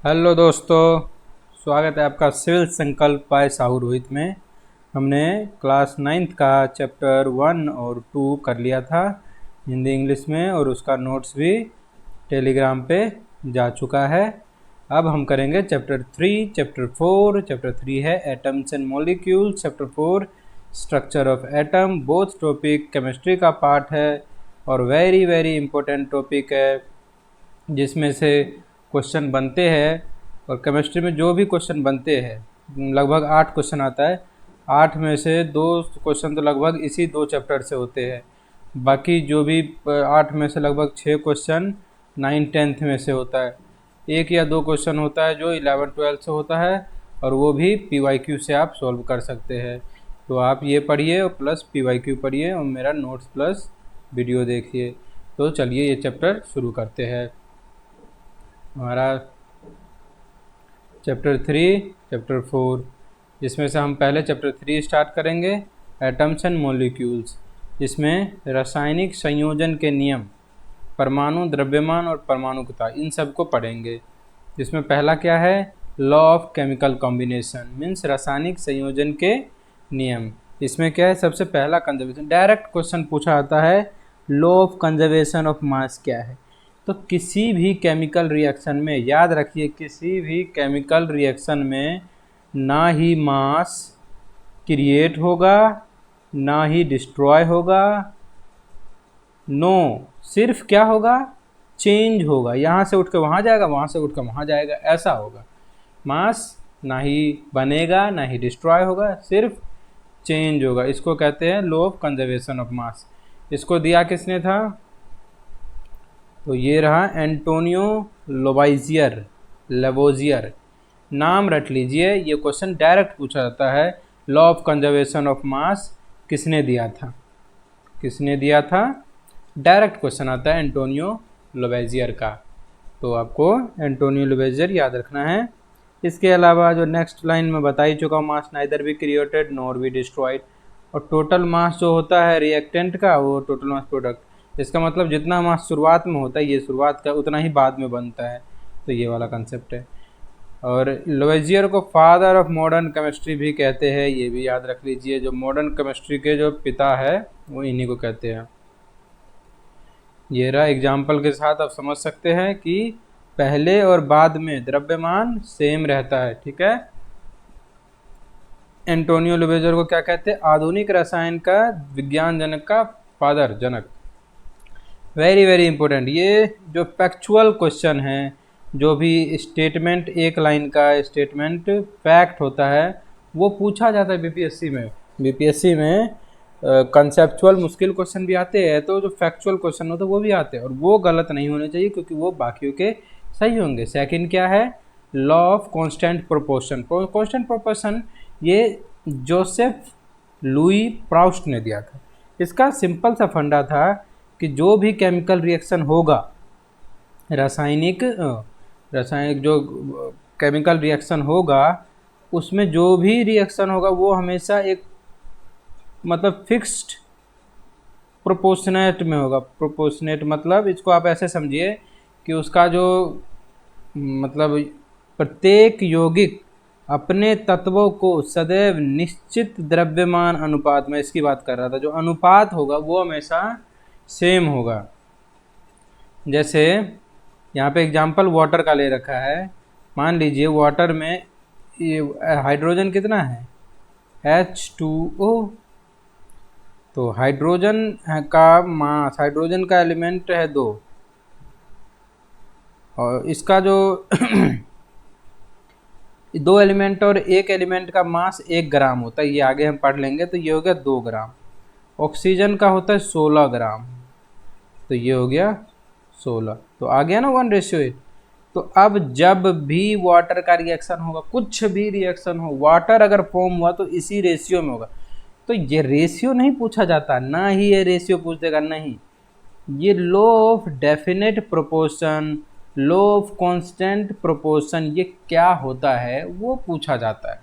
Hello दोस्तों, स्वागत है आपका सिविल संकल्प बाय साहू रोहित में। हमने क्लास 9th का चैप्टर 1 और 2 कर लिया था हिंदी इंग्लिश में, और उसका नोट्स भी टेलीग्राम पे जा चुका है। अब हम करेंगे चैप्टर 3, चैप्टर 4। चैप्टर 3 है atoms and molecules, chapter 4 structure of atom. Both topic chemistry का पार्ट है और वेरी वेरी इंपॉर्टेंट टॉपिक है, जिसमें से क्वेश्चन बनते हैं। और केमिस्ट्री में जो भी क्वेश्चन बनते हैं लगभग 8 क्वेश्चन आता है। 8 में से 2 क्वेश्चन तो लगभग इसी 2 चैप्टर से होते हैं। बाकी जो भी 8 में से लगभग 6 क्वेश्चन 9th-10th में से होता है। 1 या 2 क्वेश्चन होता है जो 11th-12th से होता है, और वो भी PYQ से आप सॉल्व कर सकते हैं। तो आप ये पढ़िए और प्लस PYQ पढ़िए और मेरा नोट्स प्लस वीडियो देखिए। तो चलिए ये चैप्टर शुरू करते हैं। हमारा चैप्टर 3, चैप्टर 4, जिसमें से हम पहले चैप्टर 3 स्टार्ट करेंगे, एटम्स एंड मॉलिक्यूल्स। जिसमें रासायनिक संयोजन के नियम, परमाणु, द्रव्यमान और परमाणुकता, इन सब को पढ़ेंगे। जिसमें पहला क्या है, law of chemical combination, means रासायनिक संयोजन के नियम। इसमें क्या है, सबसे पहला कंजर्वेशन, डायरेक्ट क्वेश्चन पूछा आता है, law of conservation of mass क्या है। तो किसी भी केमिकल रिएक्शन में याद रखिए, किसी भी केमिकल रिएक्शन में ना ही मास क्रिएट होगा ना ही डिस्ट्रॉय होगा, सिर्फ क्या होगा, चेंज होगा। यहाँ से उठ के वहाँ जाएगा, वहाँ से उठ कर वहाँ जाएगा, ऐसा होगा। मास ना ही बनेगा ना ही डिस्ट्रॉय होगा, सिर्फ चेंज होगा। इसको कहते हैं law of conservation of mass. इसको दिया किसने था, तो ये रहा एंटोनियो लेवोजियर। नाम रट लीजिए, ये क्वेश्चन डायरेक्ट पूछा जाता है, law of conservation of mass किसने दिया था, किसने दिया था, डायरेक्ट क्वेश्चन आता है एंटोनियो लेवोजियर का। तो आपको एंटोनियो लेवोजियर याद रखना है। इसके अलावा जो नेक्स्ट लाइन में बता ही चुका हूँ, mass neither be created nor be destroyed. और टोटल मास जो होता है रिएक्टेंट का, वो टोटल मास प्रोडक्ट। इसका मतलब जितना मास शुरुआत में होता है, ये शुरुआत का, उतना ही बाद में बनता है। तो ये वाला कंसेप्ट है। और लेवोजियर को फादर ऑफ मॉडर्न केमिस्ट्री भी कहते हैं, ये भी याद रख लीजिए। जो मॉडर्न केमिस्ट्री के जो पिता है वो इन्हीं को कहते हैं। ये रहा एग्जाम्पल के साथ आप समझ सकते हैं कि पहले और बाद में द्रव्यमान सेम रहता है, ठीक है। एंटोनियो लेवोजियर को क्या कहते हैं, आधुनिक रसायन का विज्ञान जनक का फादर, जनक। Very very important. ये जो फैक्चुअल क्वेश्चन है, जो भी स्टेटमेंट, एक लाइन का स्टेटमेंट फैक्ट होता है, वो पूछा जाता है बीपीएससी में। बीपीएससी में कंसेप्चुअल मुश्किल क्वेश्चन भी आते हैं, तो जो फैक्चुअल क्वेश्चन होते हैं वो भी आते हैं, और वो गलत नहीं होने चाहिए क्योंकि वो बाकियों के सही होंगे। सेकंड क्या है, law of constant proportion. Constant proportion ये जोसेफ लुई प्राउस्ट ने दिया था। इसका सिंपल सा फंडा था कि जो भी केमिकल रिएक्शन होगा, रासायनिक जो केमिकल रिएक्शन होगा, उसमें जो भी रिएक्शन होगा वो हमेशा एक मतलब फिक्स्ड प्रोपोर्शनेट में होगा। प्रोपोर्शनेट मतलब इसको आप ऐसे समझिए कि उसका जो मतलब प्रत्येक यौगिक अपने तत्वों को सदैव निश्चित द्रव्यमान अनुपात में, इसकी बात कर रहा था, जो अनुपात होगा वो हमेशा सेम होगा। जैसे यहाँ पे एग्जाम्पल वाटर का ले रखा है। मान लीजिए वाटर में ये हाइड्रोजन कितना है, H2O। तो हाइड्रोजन का मास, हाइड्रोजन का एलिमेंट है 2, और इसका जो 2 एलिमेंट और एक एलिमेंट का मास 1 ग्राम होता है, ये आगे हम पढ़ लेंगे। तो ये हो गया 2 ग्राम। ऑक्सीजन का होता है 16 ग्राम, तो ये हो गया 16। तो आ गया ना 1:8। तो अब जब भी वाटर का रिएक्शन होगा, कुछ भी रिएक्शन हो, वाटर अगर फॉर्म हुआ तो इसी रेशियो में होगा। तो ये रेशियो नहीं पूछा जाता, ना ही ये रेशियो पूछ देगा, नहीं। ये law of definite proportion, law of constant proportion, ये क्या होता है वो पूछा जाता है,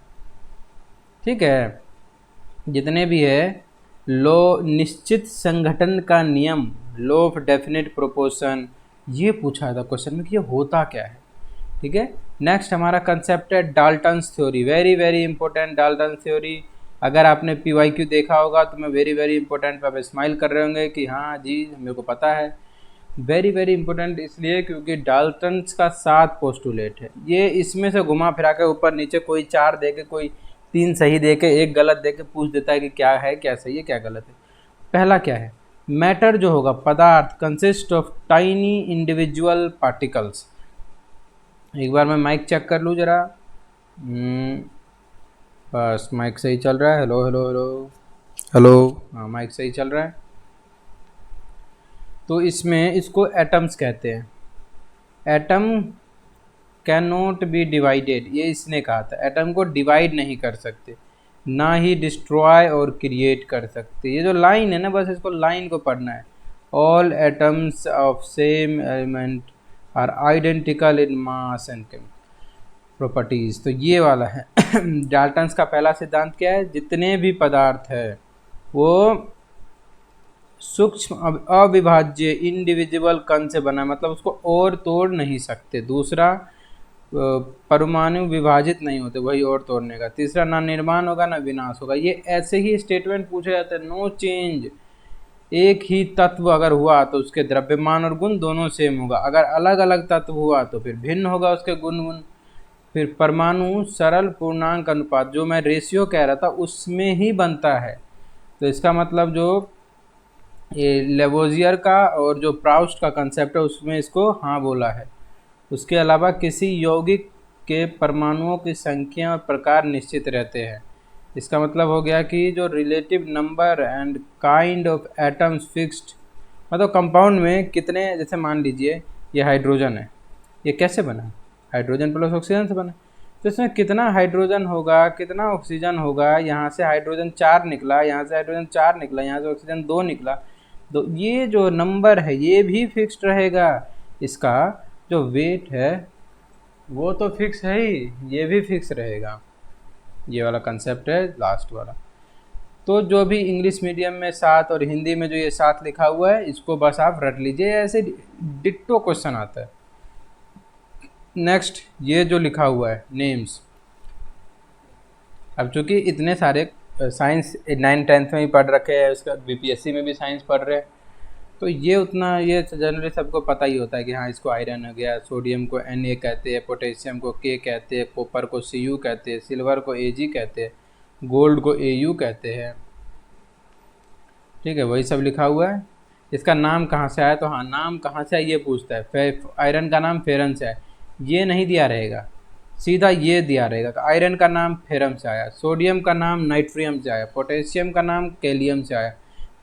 ठीक है। जितने भी है लॉ, निश्चित संगठन का नियम, लॉ ऑफ डेफिनेट प्रोपोर्शन, ये पूछा था क्वेश्चन में कि ये होता क्या है। ठीक है। नेक्स्ट हमारा कंसेप्ट है Dalton's theory, very very important Dalton's theory. अगर आपने PYQ देखा होगा तो मैं वेरी वेरी इंपॉर्टेंट पे आप स्माइल कर रहे होंगे कि हाँ जी मेरे को पता है। वेरी वेरी इंपॉर्टेंट इसलिए क्योंकि डाल्टन्स का 7 पोस्टुलेट है। ये इसमें से घुमा फिरा के ऊपर नीचे कोई 4 दे के, कोई 3 सही दे के, 1 गलत दे के पूछ देता है कि क्या है, क्या सही है, क्या गलत है। पहला क्या है, मैटर जो होगा पदार्थ consist of tiny individual particles. एक बार मैं माइक चेक कर लूँ जरा। बस माइक सही चल रहा है। हेलो हेलो हेलो हेलो, हाँ माइक सही चल रहा है। तो इसमें इसको एटम्स कहते हैं। Atom can not be divided, ये इसने कहा था। एटम को डिवाइड नहीं कर सकते, ना ही डिस्ट्रॉय और क्रिएट कर सकते। ये जो लाइन है ना, बस इसको लाइन को पढ़ना है। All atoms of same element are identical in mass and properties. तो ये वाला है। डाल्टन्स का पहला सिद्धांत क्या है, जितने भी पदार्थ है वो सूक्ष्म अविभाज्य इंडिविजुअल कण से बना, मतलब उसको और तोड़ नहीं सकते। दूसरा, परमाणु विभाजित नहीं होते, वही और तोड़ने का। तीसरा, ना निर्माण होगा ना विनाश होगा। ये ऐसे ही स्टेटमेंट पूछे जाते हैं, नो चेंज। एक ही तत्व अगर हुआ तो उसके द्रव्यमान और गुण दोनों सेम होगा, अगर अलग अलग तत्व हुआ तो फिर भिन्न होगा उसके गुण। फिर परमाणु सरल पूर्णांक अनुपात, जो मैं रेशियो कह रहा था, उसमें ही बनता है। तो इसका मतलब जो ये लेवोजियर का और जो प्राउस्ट का कंसेप्ट है उसमें इसको हाँ बोला है। उसके अलावा किसी यौगिक के परमाणुओं की संख्या और प्रकार निश्चित रहते हैं। इसका मतलब हो गया कि जो relative number and kind of atoms fixed, मतलब कंपाउंड में कितने, जैसे मान लीजिए ये हाइड्रोजन है, ये कैसे बना, हाइड्रोजन प्लस ऑक्सीजन से बना। तो इसमें कितना हाइड्रोजन होगा, कितना ऑक्सीजन होगा, यहाँ से हाइड्रोजन 4 निकला, यहाँ से हाइड्रोजन 4 निकला, यहाँ से ऑक्सीजन 2 निकला। तो ये जो नंबर है ये भी फिक्स्ड रहेगा। इसका जो वेट है वो तो फिक्स है ही, ये भी फिक्स रहेगा। ये वाला कंसेप्ट है लास्ट वाला। तो जो भी इंग्लिश मीडियम में 7 और हिंदी में जो ये 7 लिखा हुआ है, इसको बस आप रट लीजिए, ऐसे डिट्टो क्वेश्चन आता है। नेक्स्ट, ये जो लिखा हुआ है नेम्स, अब चूंकि इतने सारे साइंस 9th 10th में ही पढ़ रखे हैं, उसका BPSC में भी साइंस पढ़ रहे हैं, तो ये उतना ये जनरली सबको पता ही होता है कि हाँ इसको आयरन हो गया, सोडियम को Na कहते हैं, पोटेशियम को K कहते हैं, कॉपर को Cu कहते हैं, सिल्वर को Ag कहते हैं, गोल्ड को Au कहते हैं। ठीक है, वही सब लिखा हुआ है। इसका नाम कहाँ से आया, तो हाँ नाम कहाँ से आया ये पूछता है। आयरन का नाम फेरन से आया, ये नहीं दिया रहेगा, सीधा ये दिया रहेगा। आयरन का नाम फेरम से आया, सोडियम का नाम नाइट्रियम से आया, पोटेशियम का नाम कैलियम से आया,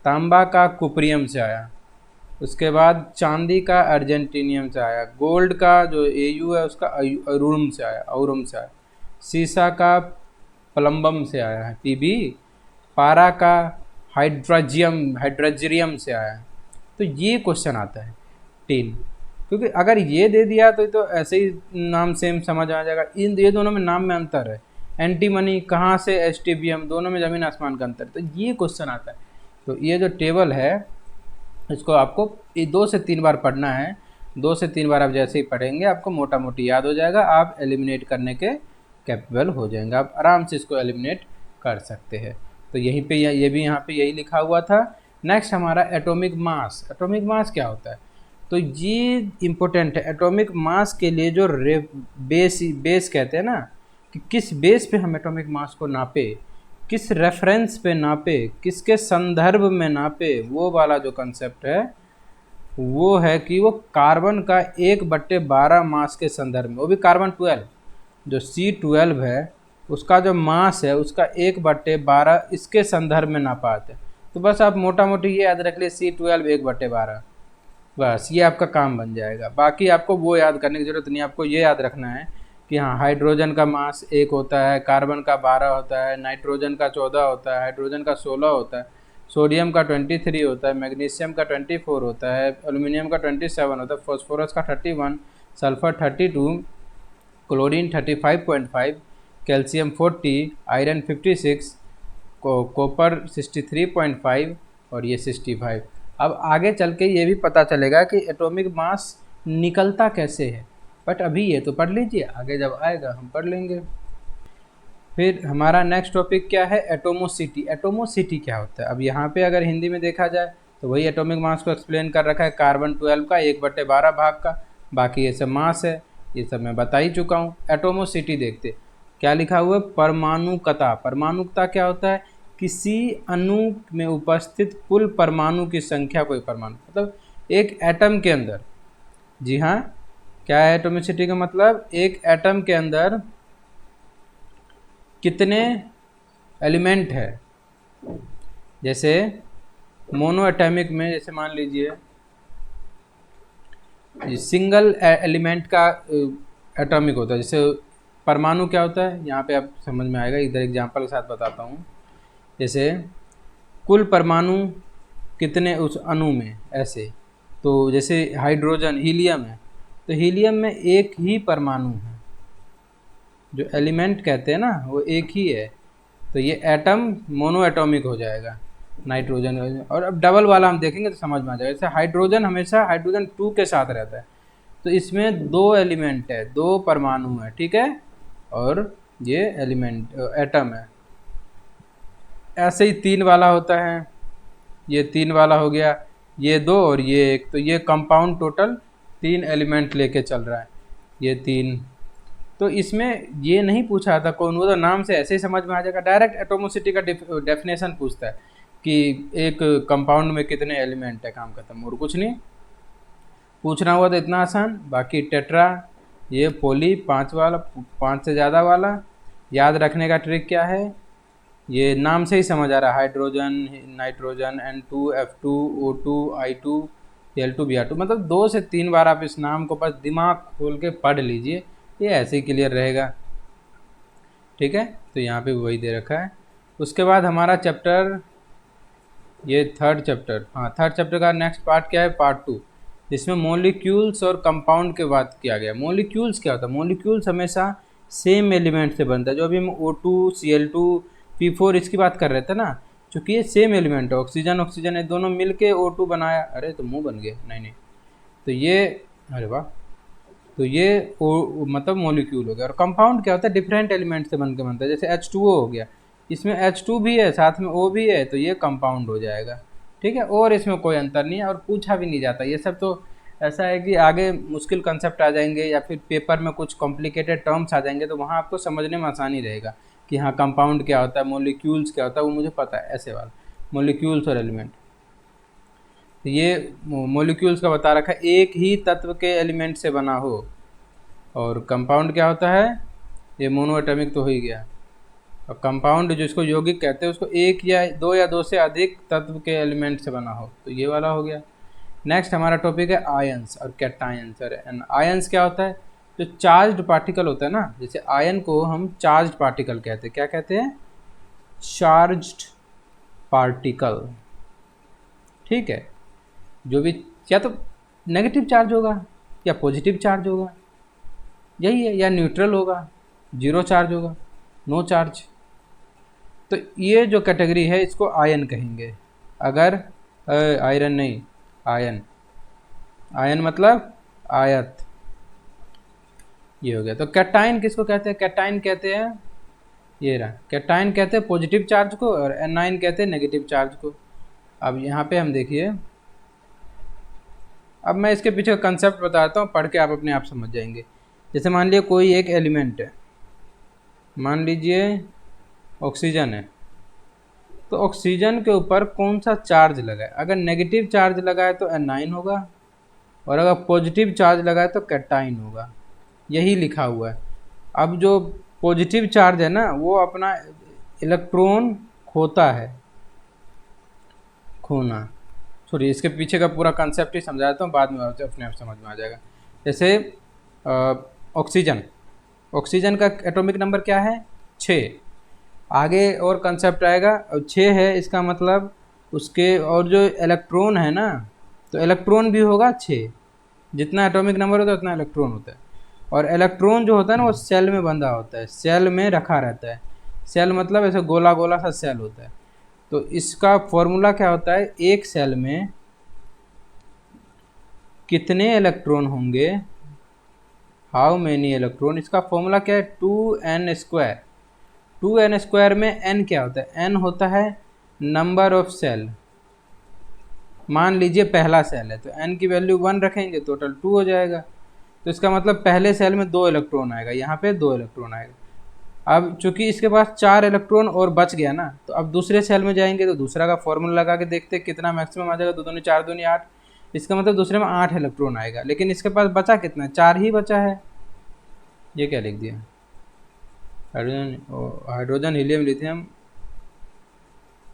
तांबा का कुप्रियम से आया, उसके बाद चांदी का अर्जेंटीनियम से आया, गोल्ड का जो Au है उसका औरुम से आया, सीसा का प्लम्बम से आया है Pb, पारा का हाइड्रोजियम से आया है। तो ये क्वेश्चन आता है टीन, क्योंकि अगर ये दे दिया तो ऐसे ही नाम सेम समझ आ जाएगा। ये दोनों में नाम में अंतर है। एंटीमनी कहाँ से एस्टिबियम, दोनों में ज़मीन आसमान का अंतर, तो ये क्वेश्चन आता है। तो ये जो टेबल है इसको आपको 2 से 3 बार पढ़ना है। 2 से 3 बार आप जैसे ही पढ़ेंगे आपको मोटा मोटी याद हो जाएगा, आप एलिमिनेट करने के कैपेबल हो जाएंगे, आप आराम से इसको एलिमिनेट कर सकते हैं। तो यहीं पे ये भी यहाँ पे यही लिखा हुआ था। नेक्स्ट हमारा एटॉमिक मास। एटॉमिक मास क्या होता है, तो ये इम्पोर्टेंट है। एटॉमिक मास के लिए जो बेस कहते हैं ना, कि किस बेस पे हम एटॉमिक मास को नापे, किस रेफरेंस पे नापे, किसके संदर्भ में नापे, वो वाला जो कंसेप्ट है वो है कि वो कार्बन का 1/12 मास के संदर्भ में, वो भी कार्बन 12 जो C12 है उसका जो मास है उसका 1/12 इसके संदर्भ में नापा आता है। तो बस आप मोटा मोटी ये याद रख लिए C12 1/12, बस ये आपका काम बन जाएगा। बाकी आपको वो याद करने की ज़रूरत नहीं, आपको ये याद रखना है कि हाँ हाइड्रोजन का मास 1 होता है, कार्बन का 12 होता है, नाइट्रोजन का 14 होता है, हाइड्रोजन का 16 होता है, सोडियम का 23 होता है, मैग्नीशियम का 24 होता है, एल्यूमिनियम का 27 होता है, फॉस्फोरस का 31, sulphur 32, chlorine 35.5, calcium 40, iron 56, copper 63.5 और ये 65। अब आगे चल के ये भी पता चलेगा कि एटॉमिक मास निकलता कैसे है। बट अभी ये तो पढ़ लीजिए, आगे जब आएगा हम पढ़ लेंगे। फिर हमारा नेक्स्ट टॉपिक क्या है, एटोमोसिटी। एटोमोसिटी क्या होता है? अब यहाँ पे अगर हिंदी में देखा जाए तो वही एटॉमिक मास को एक्सप्लेन कर रखा है, कार्बन 12 का 1/12 भाग का, बाकी ये सब मास है, ये सब मैं बता ही चुका हूँ। एटोमोसिटी देखते क्या लिखा हुआ है, परमाणुकता। परमाणुकता क्या होता है, किसी अणु में उपस्थित कुल परमाणु की संख्या, कोई परमाणु मतलब एक एटम के अंदर, जी हाँ, क्या है एटोमिसिटी का मतलब, एक एटम के अंदर कितने एलिमेंट है। जैसे मोनो एटॉमिक में, जैसे मान लीजिए सिंगल एलिमेंट का एटॉमिक होता है, जैसे परमाणु क्या होता है, यहाँ पे आप समझ में आएगा, इधर एग्जांपल के साथ बताता हूँ। जैसे कुल परमाणु कितने उस अणु में, ऐसे तो जैसे हाइड्रोजन, हीलियम है, तो हीलियम में एक ही परमाणु है, जो एलिमेंट कहते हैं ना वो एक ही है, तो ये एटम मोनो एटॉमिक हो जाएगा। नाइट्रोजन, और अब डबल वाला हम देखेंगे तो समझ में आ जाएगा। जैसे हाइड्रोजन हमेशा हाइड्रोजन 2 के साथ रहता है, तो इसमें 2 एलिमेंट है, 2 परमाणु है, ठीक है, और ये एलिमेंट एटम है। ऐसे ही 3 वाला होता है, ये 3 वाला हो गया, ये 2 और ये 1, तो ये कंपाउंड टोटल 3 एलिमेंट लेके चल रहा है, ये 3। तो इसमें ये नहीं पूछा था कौन, वो तो नाम से ऐसे ही समझ में आ जाएगा, डायरेक्ट एटोमोसिटी का डेफिनेशन पूछता है कि एक कंपाउंड में कितने एलिमेंट है, काम खत्म, और कुछ नहीं पूछना हुआ तो इतना आसान। बाकी टेट्रा, ये पोली 5 वाला, 5 से ज़्यादा वाला, याद रखने का ट्रिक क्या है, ये नाम से ही समझ आ रहा है, hydrogen, nitrogen, N2, F2, O2, I2, Cl2, Br2, मतलब 2 से 3 बार आप इस नाम को बस दिमाग खोल के पढ़ लीजिए, ये ऐसे ही क्लियर रहेगा, ठीक है। तो यहाँ पे वही दे रखा है। उसके बाद हमारा चैप्टर, ये थर्ड चैप्टर, हाँ थर्ड चैप्टर का नेक्स्ट पार्ट क्या है, पार्ट 2, जिसमें मॉलिक्यूल्स और कंपाउंड के बात किया गया। मॉलिक्यूल्स क्या होता है, मॉलिक्यूल्स हमेशा सेम एलिमेंट से बनता है, जो अभी हम O2, Cl2, P4 इसकी बात कर रहे थे ना, चूँकि ये सेम एलिमेंट है, ऑक्सीजन ऑक्सीजन, ये दोनों मिलके O2 बनाया, अरे तो मुँह बन गए, नहीं, तो ये, अरे वाह, तो ये मतलब मॉलिक्यूल हो गया। और कंपाउंड क्या होता है, डिफरेंट एलिमेंट से बन के बनता है, जैसे H2O हो गया, इसमें H2 भी है, साथ में O भी है, तो ये कंपाउंड हो जाएगा, ठीक है, और इसमें कोई अंतर नहीं है, और पूछा भी नहीं जाता। ये सब तो ऐसा है कि आगे मुश्किल कंसेप्ट आ जाएंगे या फिर पेपर में कुछ कॉम्प्लिकेटेड टर्म्स आ जाएंगे, तो वहाँ आपको समझने में आसानी रहेगा कि हाँ कंपाउंड क्या होता है, मॉलिक्यूल्स क्या होता है, वो मुझे पता है, ऐसे वाला मॉलिक्यूल्स और एलिमेंट। तो ये मॉलिक्यूल्स का बता रखा है, एक ही तत्व के एलिमेंट से बना हो। और कंपाउंड क्या होता है, ये मोनो एटॉमिक तो हो ही गया, और कंपाउंड जिसको यौगिक कहते हैं उसको एक या दो से अधिक तत्व के एलिमेंट से बना हो, तो ये वाला हो गया। नेक्स्ट हमारा टॉपिक है आयंस और कैटायंस। और आयंस क्या होता है, जो चार्ज्ड पार्टिकल होता है ना, जैसे आयन को हम चार्ज्ड पार्टिकल कहते हैं, क्या कहते हैं, चार्ज्ड पार्टिकल, ठीक है, जो भी या तो नेगेटिव चार्ज होगा या पॉजिटिव चार्ज होगा, यही है, या न्यूट्रल होगा, जीरो चार्ज होगा, नो चार्ज। तो ये जो कैटेगरी है इसको आयन कहेंगे। अगर आयरन नहीं, आयन, आयन मतलब आयत, ये हो गया। तो कैटाइन किसको कहते हैं, कैटाइन कहते हैं, ये रहा, कैटाइन कहते हैं पॉजिटिव चार्ज को, और एनाइन कहते हैं नेगेटिव चार्ज को। अब यहाँ पे हम देखिए, अब मैं इसके पीछे का कंसेप्ट बताता हूँ, पढ़ के आप अपने आप समझ जाएंगे। जैसे मान लीजिए कोई एक एलिमेंट है, मान लीजिए ऑक्सीजन है, तो ऑक्सीजन के ऊपर कौन सा चार्ज लगा है, अगर नेगेटिव चार्ज लगा है तो एनाइन होगा, और अगर पॉजिटिव चार्ज लगा है तो कैटाइन होगा, यही लिखा हुआ है। अब जो पॉजिटिव चार्ज है ना, वो अपना इलेक्ट्रॉन खोता है, खोना, सॉरी इसके पीछे का पूरा कंसेप्ट ही समझाता हूँ, बाद में अपने आप समझ में आ जाएगा। जैसे ऑक्सीजन, ऑक्सीजन का एटॉमिक नंबर क्या है, 6, आगे और कंसेप्ट आएगा, और 6 है इसका मतलब उसके, और जो इलेक्ट्रॉन है ना, तो इलेक्ट्रॉन भी होगा 6, जितना एटॉमिक नंबर होता है उतना इलेक्ट्रॉन होता है। और इलेक्ट्रॉन जो होता है ना, वो सेल में बंधा होता है, सेल में रखा रहता है, सेल मतलब ऐसे गोला गोला सा सेल होता है। तो इसका फॉर्मूला क्या होता है, एक सेल में कितने इलेक्ट्रॉन होंगे, हाउ मैनी इलेक्ट्रॉन, इसका फॉर्मूला क्या है 2n²। 2n² में n क्या होता है, n होता है नंबर ऑफ सेल। मान लीजिए पहला सेल है तो n की वैल्यू 1 रखेंगे, टोटल 2 हो जाएगा। तो इसका मतलब पहले सेल में 2 इलेक्ट्रॉन आएगा, यहाँ पे 2 इलेक्ट्रॉन आएगा। अब चूंकि इसके पास 4 इलेक्ट्रॉन और बच गया ना, तो अब दूसरे सेल में जाएंगे तो दूसरा का फॉर्मूला लगा के देखते हैं कितना मैक्सिमम आ जाएगा। 2 दूनी 4 दूनी 8, इसका मतलब दूसरे में 8 इलेक्ट्रॉन आएगा। लेकिन इसके पास बचा कितना, 4 ही बचा है। ये क्या लिख दिया, हाइड्रोजन हीलियम लिथियम।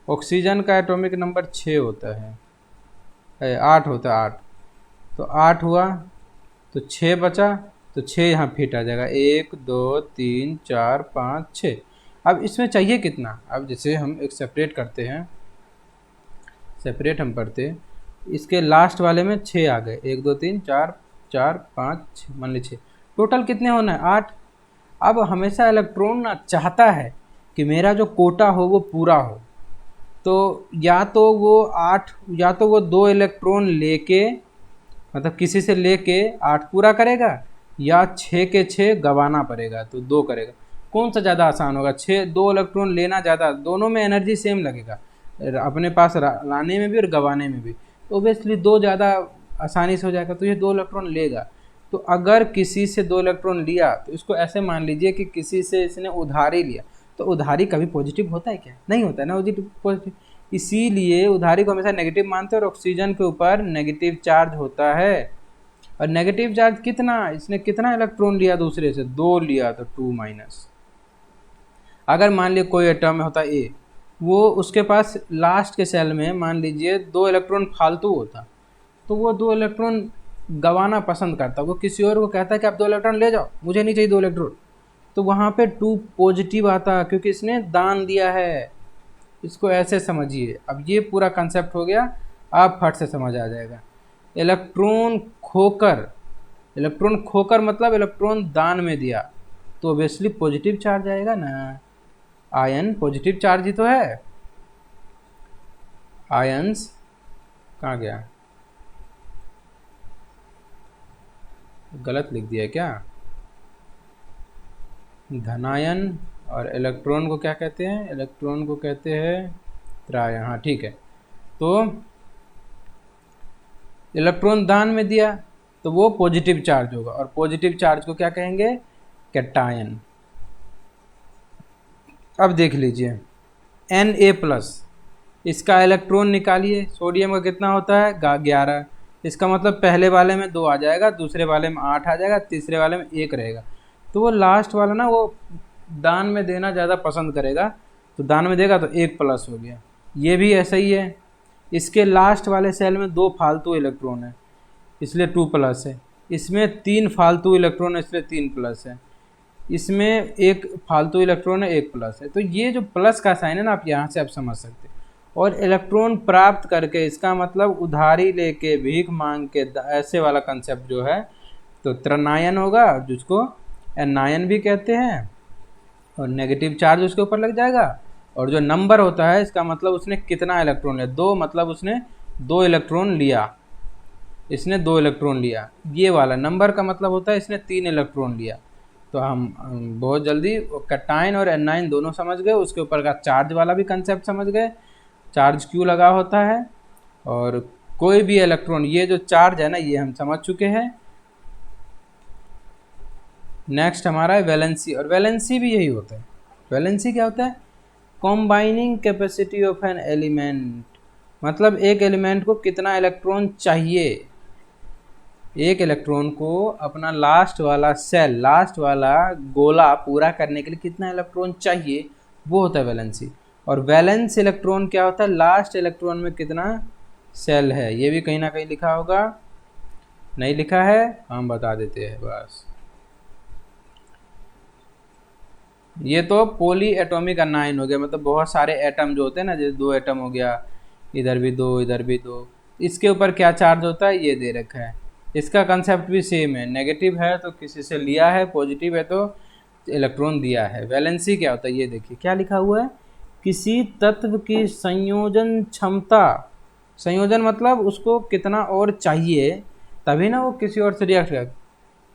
ऑक्सीजन का एटॉमिक नंबर 6 होता है, 8 होता है 8। तो 8 हुआ तो 6 बचा, तो 6 यहाँ फिट आ जाएगा, 1 2 3 4 5 6। अब इसमें चाहिए कितना, अब जैसे हम एक सेपरेट करते हैं, सेपरेट हम पढ़ते हैं, इसके लास्ट वाले में 6 आ गए, 1 2 3 4 4 5 6, मान लीजिए टोटल कितने होना है 8। अब हमेशा इलेक्ट्रॉन ना चाहता है कि मेरा जो कोटा हो वो पूरा हो, तो या तो वो 8 या तो वो 2 इलेक्ट्रॉन लेके, मतलब किसी से लेके 8 पूरा करेगा, या 6 के 6 गंवाना पड़ेगा तो 2 करेगा। कौन सा ज़्यादा आसान होगा, 2 इलेक्ट्रॉन लेना ज़्यादा, दोनों में एनर्जी सेम लगेगा, अपने पास लाने में भी और गंवाने में भी। तो ओबियसली 2 ज़्यादा आसानी से हो जाएगा, तो ये 2 इलेक्ट्रॉन लेगा। तो अगर किसी से 2 इलेक्ट्रॉन लिया तो इसको ऐसे मान लीजिए कि किसी से इसने उधारी लिया। तो उधारी कभी पॉजिटिव होता है क्या, नहीं होता है ना पॉजिटिव, इसीलिए उधारी को हमेशा नेगेटिव मानते हैं। और ऑक्सीजन के ऊपर नेगेटिव चार्ज होता है। और नेगेटिव चार्ज कितना, इसने कितना इलेक्ट्रॉन लिया दूसरे से, 2 लिया, तो 2-। अगर मान लीजिए कोई एटम होता ए, वो उसके पास लास्ट के सेल में मान लीजिए 2 इलेक्ट्रॉन फालतू होता, तो वो 2 इलेक्ट्रॉन गंवाना पसंद करता, वो किसी और को कहता है कि आप 2 इलेक्ट्रॉन ले जाओ, मुझे नहीं चाहिए 2 इलेक्ट्रॉन। तो वहाँ पे 2 पॉजिटिव आता, क्योंकि इसने दान दिया है। इसको ऐसे समझिए। अब ये पूरा कंसेप्ट हो गया, आप फट से समझ आ जाएगा। इलेक्ट्रॉन खोकर मतलब इलेक्ट्रॉन दान में दिया, तो ऑब्वियसली पॉजिटिव चार्ज आएगा ना। आयन पॉजिटिव चार्ज ही तो है। आयंस कहाँ गया, गलत लिख दिया क्या, धनायन। और इलेक्ट्रॉन को क्या कहते हैं, इलेक्ट्रॉन को कहते हैं त्रियायन। हाँ ठीक है। तो इलेक्ट्रॉन दान में दिया तो वो पॉजिटिव चार्ज होगा, और पॉजिटिव चार्ज को क्या कहेंगे, कैटायन। अब देख लीजिए Na+, इसका इलेक्ट्रॉन निकालिए। सोडियम का कितना होता है 11, इसका मतलब पहले वाले में 2 आ जाएगा, दूसरे वाले में 8 आ जाएगा, तीसरे वाले में 1 रहेगा। तो वो लास्ट वाला ना वो दान में देना ज़्यादा पसंद करेगा, तो दान में देगा तो 1+ हो गया। ये भी ऐसा ही है, इसके लास्ट वाले सेल में 2 फालतू इलेक्ट्रॉन है, इसलिए 2+ है। इसमें 3 फालतू इलेक्ट्रॉन है, इसलिए 3+ है। इसमें 1 फालतू इलेक्ट्रॉन है, 1+ है। तो ये जो प्लस का साइन है ना, आप यहाँ से आप समझ सकते हैं। और इलेक्ट्रॉन प्राप्त करके, इसका मतलब उधारी लेके, भीख मांग के, ऐसे वाला कंसेप्ट जो है, तो त्रिनायन होगा, जिसको एनायन भी कहते हैं। और नेगेटिव चार्ज उसके ऊपर लग जाएगा। और जो नंबर होता है, इसका मतलब उसने कितना इलेक्ट्रॉन लिया, 2, मतलब उसने 2 इलेक्ट्रॉन लिया, इसने 2 इलेक्ट्रॉन लिया। ये वाला नंबर का मतलब होता है इसने 3 इलेक्ट्रॉन लिया। तो हम बहुत जल्दी कैटायन और एनायन दोनों समझ गए, उसके ऊपर का चार्ज वाला भी कंसेप्ट समझ गए, चार्ज क्यों लगा होता है। और कोई भी इलेक्ट्रॉन, ये जो चार्ज है ना, ये हम समझ चुके हैं। नेक्स्ट हमारा है वैलेंसी, और वैलेंसी भी यही होता है। वैलेंसी क्या होता है, combining capacity of an element, मतलब एक एलिमेंट को कितना इलेक्ट्रॉन चाहिए, एक इलेक्ट्रॉन को अपना लास्ट वाला सेल, लास्ट वाला गोला पूरा करने के लिए कितना इलेक्ट्रॉन चाहिए, वो होता है वैलेंसी। और वैलेंस इलेक्ट्रॉन क्या होता है, लास्ट इलेक्ट्रॉन में कितना सेल है। ये भी कहीं ना कहीं लिखा होगा, नहीं लिखा है हम बता देते हैं बस। ये तो पॉली एटॉमिक अनायन हो गया, मतलब बहुत सारे एटम जो होते हैं ना, जैसे 2 एटम हो गया, इधर भी 2 इधर भी 2, इसके ऊपर क्या चार्ज होता है ये दे रखा है। इसका कंसेप्ट भी सेम है, नेगेटिव है तो किसी से लिया है, पॉजिटिव है तो इलेक्ट्रॉन दिया है। वैलेंसी क्या होता है, ये देखिए क्या लिखा हुआ है, किसी तत्व की संयोजन क्षमता। संयोजन मतलब उसको कितना और चाहिए, तभी ना वो किसी और से रिएक्ट करेगा।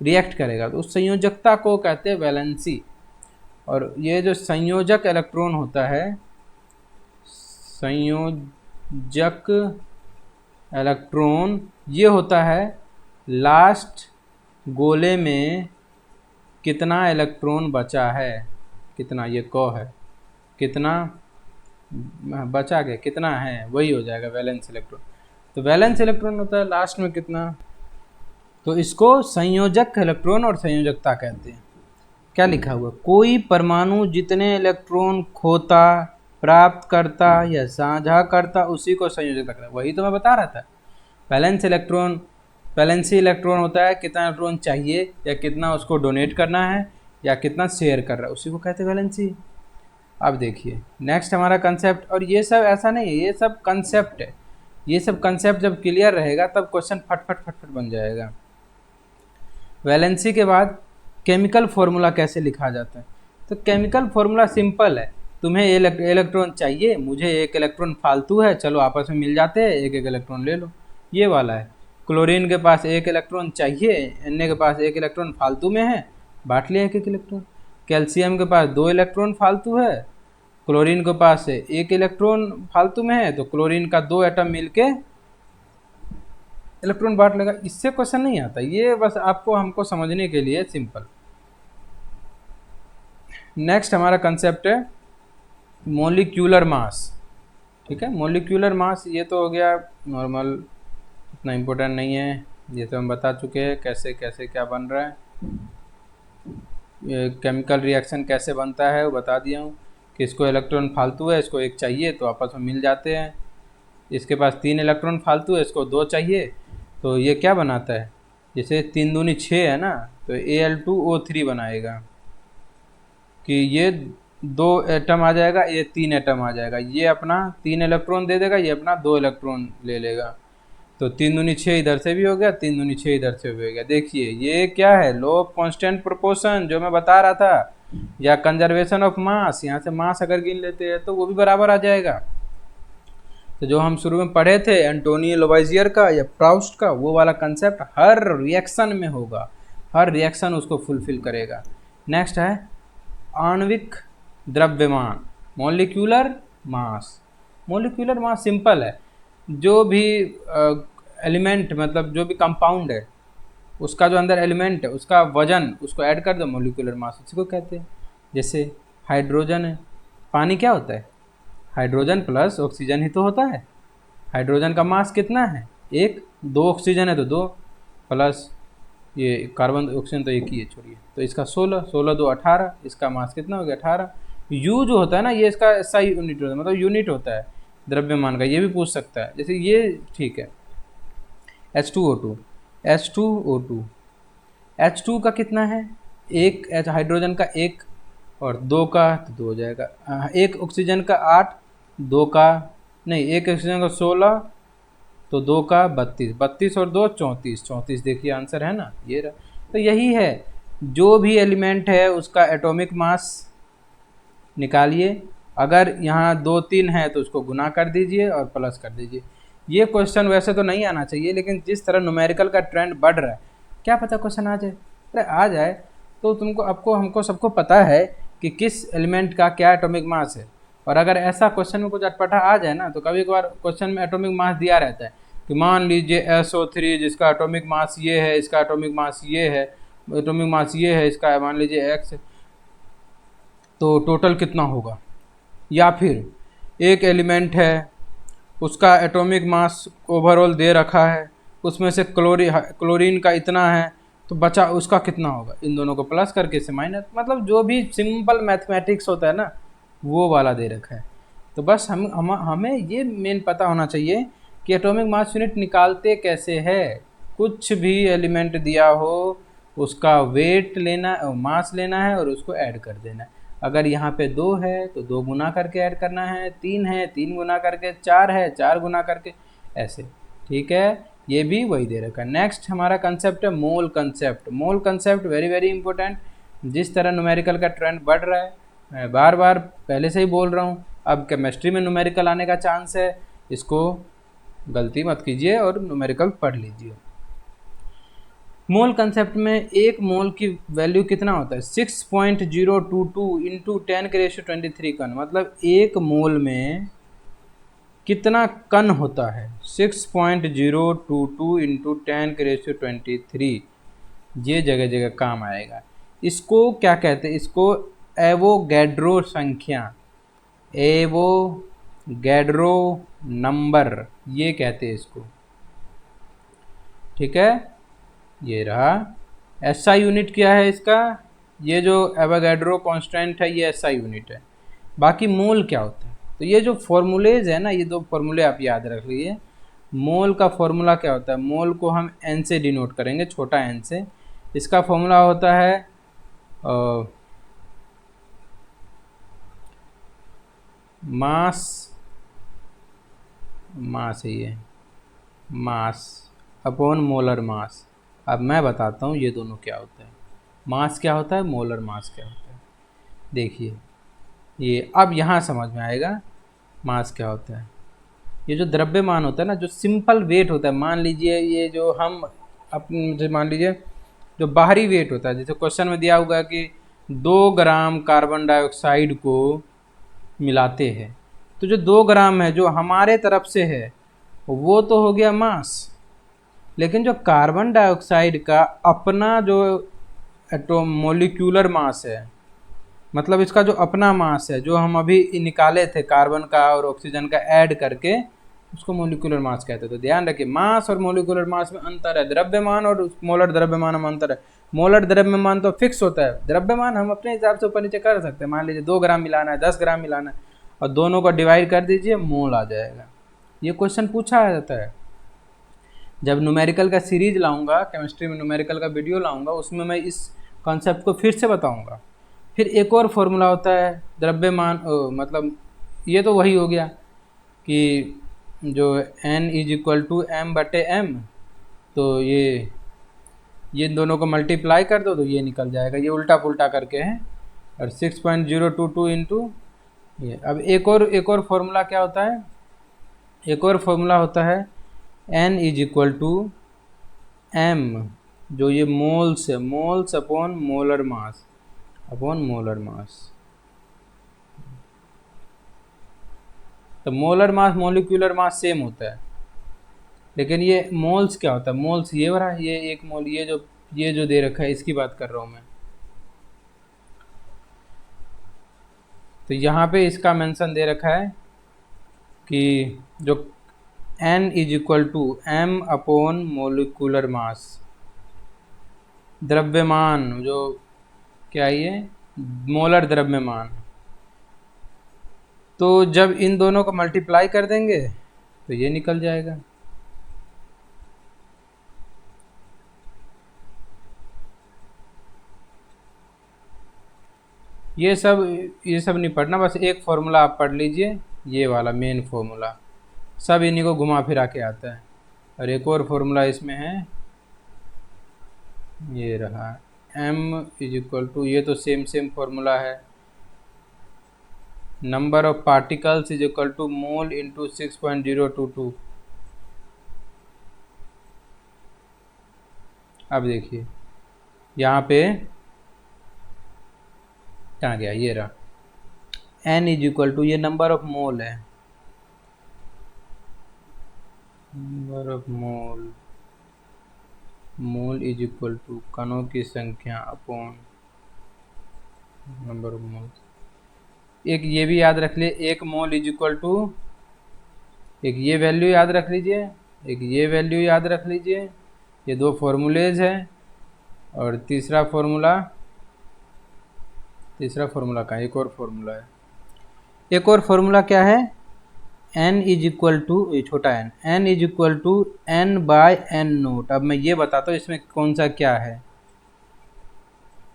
रिएक्ट करेगा, तो उस संयोजकता को कहते हैं वैलेंसी। और ये जो संयोजक इलेक्ट्रॉन होता है, संयोजक इलेक्ट्रॉन, ये होता है लास्ट गोले में कितना इलेक्ट्रॉन बचा है, कितना, ये क है, कितना बचा के कितना है, वही हो जाएगा वैलेंस इलेक्ट्रॉन। तो वैलेंस इलेक्ट्रॉन होता है लास्ट में कितना, तो इसको संयोजक इलेक्ट्रॉन और संयोजकता कहते हैं। क्या लिखा हुआ, कोई परमाणु जितने इलेक्ट्रॉन खोता, प्राप्त करता या साझा करता, उसी को संयोजकता कहते हैं। वही तो मैं बता रहा था, वैलेंस इलेक्ट्रॉन, वैलेंसी इलेक्ट्रॉन होता है कितना इलेक्ट्रॉन चाहिए या कितना उसको डोनेट करना है या कितना शेयर कर रहा है, उसी को कहते हैं वैलेंसी। अब देखिए नेक्स्ट हमारा कंसेप्ट, और ये सब ऐसा नहीं है, ये सब कंसेप्ट है। ये सब कंसेप्ट जब क्लियर रहेगा तब क्वेश्चन फटफट फटफट बन जाएगा। वैलेंसी के बाद केमिकल फॉर्मूला कैसे लिखा जाता है, तो केमिकल फॉर्मूला सिंपल है, तुम्हें इलेक्ट्रॉन चाहिए, मुझे एक इलेक्ट्रॉन फालतू है, चलो आपस में मिल जाते हैं, एक एक इलेक्ट्रॉन ले लो, ये वाला है। क्लोरीन के पास एक इलेक्ट्रॉन चाहिए, Na के पास एक इलेक्ट्रॉन फालतू में है, बांट लिया एक एक इलेक्ट्रॉन। कैल्शियम के पास 2 इलेक्ट्रॉन फालतू है, क्लोरीन के पास एक इलेक्ट्रॉन फालतू में है, तो क्लोरीन का 2 एटम मिलके इलेक्ट्रॉन बांट लेगा। इससे क्वेश्चन नहीं आता, ये बस आपको हमको समझने के लिए सिंपल। नेक्स्ट हमारा कंसेप्ट है मॉलिक्यूलर मास। ठीक है, मॉलिक्यूलर मास ये तो हो गया नॉर्मल, इतना इम्पोर्टेंट नहीं है, ये तो हम बता चुके हैं कैसे कैसे क्या बन रहा है। ये केमिकल रिएक्शन कैसे बनता है वो बता दिया हूँ, कि इसको इलेक्ट्रॉन फालतू है, इसको एक चाहिए तो आपस में मिल जाते हैं। इसके पास 3 इलेक्ट्रॉन फालतू है, इसको 2 चाहिए, तो ये क्या बनाता है, जैसे 3 दूनी 6 है ना, तो Al2O3 बनाएगा, कि ये 2 एटम आ जाएगा, ये 3 एटम आ जाएगा, ये अपना 3 इलेक्ट्रॉन दे देगा, ये अपना 2 इलेक्ट्रॉन ले लेगा, तो 3 दूनी 6 इधर से भी हो गया, 3 दूनी 6 इधर से भी हो गया। देखिए ये क्या है, लॉ ऑफ कांस्टेंट प्रोपोर्शन जो मैं बता रहा था, या कंजर्वेशन ऑफ मास, यहाँ से मास अगर गिन लेते हैं तो वो भी बराबर आ जाएगा। तो जो हम शुरू में पढ़े थे एंटोनियो लवॉइजियर का या प्राउस्ट का, वो वाला कंसेप्ट हर रिएक्शन में होगा, हर रिएक्शन उसको फुलफिल करेगा। नेक्स्ट है आणविक द्रव्यमान, molecular mass. Molecular mass simple है, जो भी एलिमेंट मतलब जो भी कंपाउंड है उसका जो अंदर एलिमेंट है उसका वजन, उसको ऐड कर दो, मॉलिक्यूलर मास उसी को कहते हैं। जैसे हाइड्रोजन है, पानी क्या होता है, हाइड्रोजन प्लस ऑक्सीजन ही तो होता है। हाइड्रोजन का मास कितना है, 1, 2 ऑक्सीजन है तो 2, प्लस ये कार्बन ऑक्सीजन तो एक ही है, छोड़िए, तो इसका 16, 16 2 18, इसका मास कितना हो गया 18। यू जो होता है ना, ये इसका सही यूनिट होता है, मतलब यूनिट होता है द्रव्यमान का, ये भी पूछ सकता है। जैसे ये ठीक है, H2O2, H2O2, H2 का कितना है, एक हाइड्रोजन का 1 और 2 का तो 2 हो जाएगा, 1 ऑक्सीजन का 8, 2 का नहीं, 1 ऑक्सीजन का 16, तो 2 का 32, 32 और 2 34, 34 देखिए आंसर है ना, ये रहा। तो यही है, जो भी एलिमेंट है उसका एटॉमिक मास निकालिए, अगर यहाँ 2 3 है तो उसको गुना कर दीजिए और प्लस कर दीजिए। ये क्वेश्चन वैसे तो नहीं आना चाहिए, लेकिन जिस तरह न्यूमेरिकल का ट्रेंड बढ़ रहा है, क्या पता क्वेश्चन आ जाए। अरे आ जाए तो तुमको, आपको, हमको सबको पता है कि किस एलिमेंट का क्या एटॉमिक मास है, और अगर ऐसा क्वेश्चन में कुछ अटपटा आ जाए ना, तो कभी कभार क्वेश्चन में एटॉमिक मास दिया रहता है कि मान लीजिए SO3 जिसका एटॉमिक मास ये है, इसका एटॉमिक मास ये है, एटॉमिक मास ये है इसका, मान लीजिए X, तो टोटल कितना होगा। या फिर एक एलिमेंट है उसका एटॉमिक मास ओवरऑल दे रखा है, उसमें से क्लोरीन का इतना है, तो बचा उसका कितना होगा, इन दोनों को प्लस करके से माइनस, मतलब जो भी सिंपल मैथमेटिक्स होता है ना, वो वाला दे रखा है। तो बस हमें ये मेन पता होना चाहिए कि एटॉमिक मास यूनिट निकालते कैसे है। कुछ भी एलिमेंट दिया हो उसका वेट लेना, मास लेना है और उसको ऐड कर देना है। अगर यहाँ पे 2 है तो 2 गुना करके ऐड करना है, 3 है 3 गुना करके, 4 है 4 गुना करके, ऐसे। ठीक है, ये भी वही दे रखा है। नेक्स्ट हमारा कंसेप्ट है मोल कंसेप्ट। मोल कंसेप्ट वेरी वेरी इंपॉर्टेंट। जिस तरह न्यूमेरिकल का ट्रेंड बढ़ रहा है, मैं बार बार पहले से ही बोल रहा हूँ, अब केमिस्ट्री में न्यूमेरिकल आने का चांस है, इसको गलती मत कीजिए और न्यूमेरिकल पढ़ लीजिए। मोल कंसेप्ट में एक मोल की वैल्यू कितना होता है 6.022 इंटू 10⁻23 कन, मतलब एक मोल में कितना कण होता है 6.022 इंटू 10⁻23। ये जगह जगह काम आएगा। इसको क्या कहते हैं, इसको एवोगैड्रो संख्या, एवोगैड्रो नंबर ये कहते हैं इसको, ठीक है। ये रहा एसआई यूनिट क्या है इसका, ये जो एवोगैड्रो कांस्टेंट है ये एसआई यूनिट है। बाकी मोल क्या होता है, तो ये जो फॉर्मूलेज है ना, ये दो फॉर्मूले आप याद रख लीजिए। मोल का फॉर्मूला क्या होता है, मोल को हम एन से डिनोट करेंगे, छोटा एन से। इसका फॉर्मूला होता है मास, मास है ये, मास अपॉन मोलर मास। अब मैं बताता हूँ ये दोनों क्या होता है, मास क्या होता है, मोलर मास क्या होता है। देखिए ये अब यहाँ समझ में आएगा मास क्या होता है। ये जो द्रव्यमान होता है ना, जो सिंपल वेट होता है, मान लीजिए ये जो हम अपने मान लीजिए जो बाहरी वेट होता है, जैसे क्वेश्चन में दिया होगा कि 2 ग्राम कार्बन डाइऑक्साइड को मिलाते हैं, तो जो 2 ग्राम है जो हमारे तरफ से है वो तो हो गया मास, लेकिन जो कार्बन डाइऑक्साइड का अपना जो एटॉम मोलिक्यूलर मास है, मतलब इसका जो अपना मास है जो हम अभी निकाले थे कार्बन का और ऑक्सीजन का ऐड करके, उसको मोलिकुलर मास कहते हैं। तो ध्यान रखिए मास और मोलिकुलर मास में अंतर है, द्रव्यमान और मोलर द्रव्यमान में अंतर है। मोलर द्रव्यमान तो फिक्स होता है, द्रव्यमान हम अपने हिसाब से ऊपर नीचे कर सकते हैं। मान लीजिए 2 ग्राम मिलाना है, 10 ग्राम मिलाना है, और दोनों को डिवाइड कर दीजिए, मोल आ जाएगा। ये क्वेश्चन पूछा जाता है। जब न्यूमेरिकल का सीरीज लाऊंगा, केमिस्ट्री में न्यूमेरिकल का वीडियो लाऊंगा, उसमें मैं इस कॉन्सेप्ट को फिर से बताऊंगा। फिर एक और फॉर्मूला होता है द्रव्यमान, मतलब ये तो वही हो गया कि जो n is equal to M बटे एम, तो ये दोनों को मल्टीप्लाई कर दो तो ये निकल जाएगा, ये उल्टा पुल्टा करके है। और 6.022 इंटू ये। अब एक और फॉर्मूला क्या होता है, एक और फॉर्मूला होता है n is equal to m, जो ये मोल्स है, moles upon molar mass, upon molar mass. तो molar mass molecular mass same होता है, लेकिन ये मोल्स क्या होता है, मोल्स ये वाला, ये एक मोल, ये जो दे रखा है इसकी बात कर रहा हूँ मैं। तो यहाँ पे इसका मेंशन दे रखा है कि जो n is equal to m upon molecular mass, द्रव्यमान जो क्या ये मोलर द्रव्यमान, तो जब इन दोनों को मल्टीप्लाई कर देंगे तो ये निकल जाएगा। ये सब नहीं पढ़ना, बस एक फॉर्मूला आप पढ़ लीजिए, ये वाला मेन फॉर्मूला, सब इन्हीं को घुमा फिरा के आता है। और एक और फॉर्मूला इसमें है, ये रहा m इज इक्वल टू, ये तो सेम फॉर्मूला है, number of particles is equal to mole into 6.022। अब देखिए यहाँ पे कहाँ गया, ये रहा n इज इक्वल टू, ये नंबर ऑफ मोल है, number of mole, mole is equal to कणों की संख्या अपॉन नंबर ऑफ मोल। एक ये भी याद रख लिए, एक मोल इज इक्वल टू, एक ये वैल्यू याद रख लीजिए, एक ये वैल्यू याद रख लीजिए। ये दो फॉर्मूलेज है। और तीसरा फॉर्मूला का एक और फॉर्मूला है, एक और फॉर्मूला क्या है, n इज इक्वल टू, छोटा n is equal to n by n naught. अब मैं ये बताता हूँ इसमें कौन सा क्या है,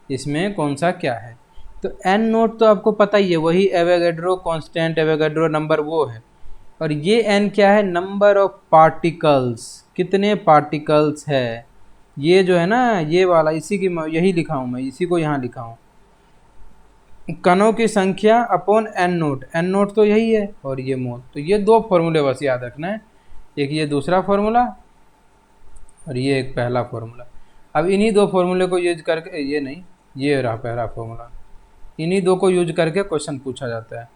इसमें कौन सा क्या है। तो n नोट तो आपको पता ही है, वही एवोगैड्रो कांस्टेंट, एवोगैड्रो नंबर वो है। और ये n क्या है, नंबर ऑफ पार्टिकल्स, कितने पार्टिकल्स है, ये जो है ना ये वाला, इसी की यही लिखा हूँ मैं, इसी को यहाँ लिखा हूँ, कणों की संख्या upon n note, n note तो यही है, और ये मोल। तो ये दो फॉर्मूले बस याद रखना है, एक ये दूसरा फॉर्मूला और ये एक पहला फॉर्मूला। अब इन्हीं दो फॉर्मूले को यूज करके, ये नहीं, ये रहा पहला फॉर्मूला, इन्हीं दो को यूज करके क्वेश्चन पूछा जाता है।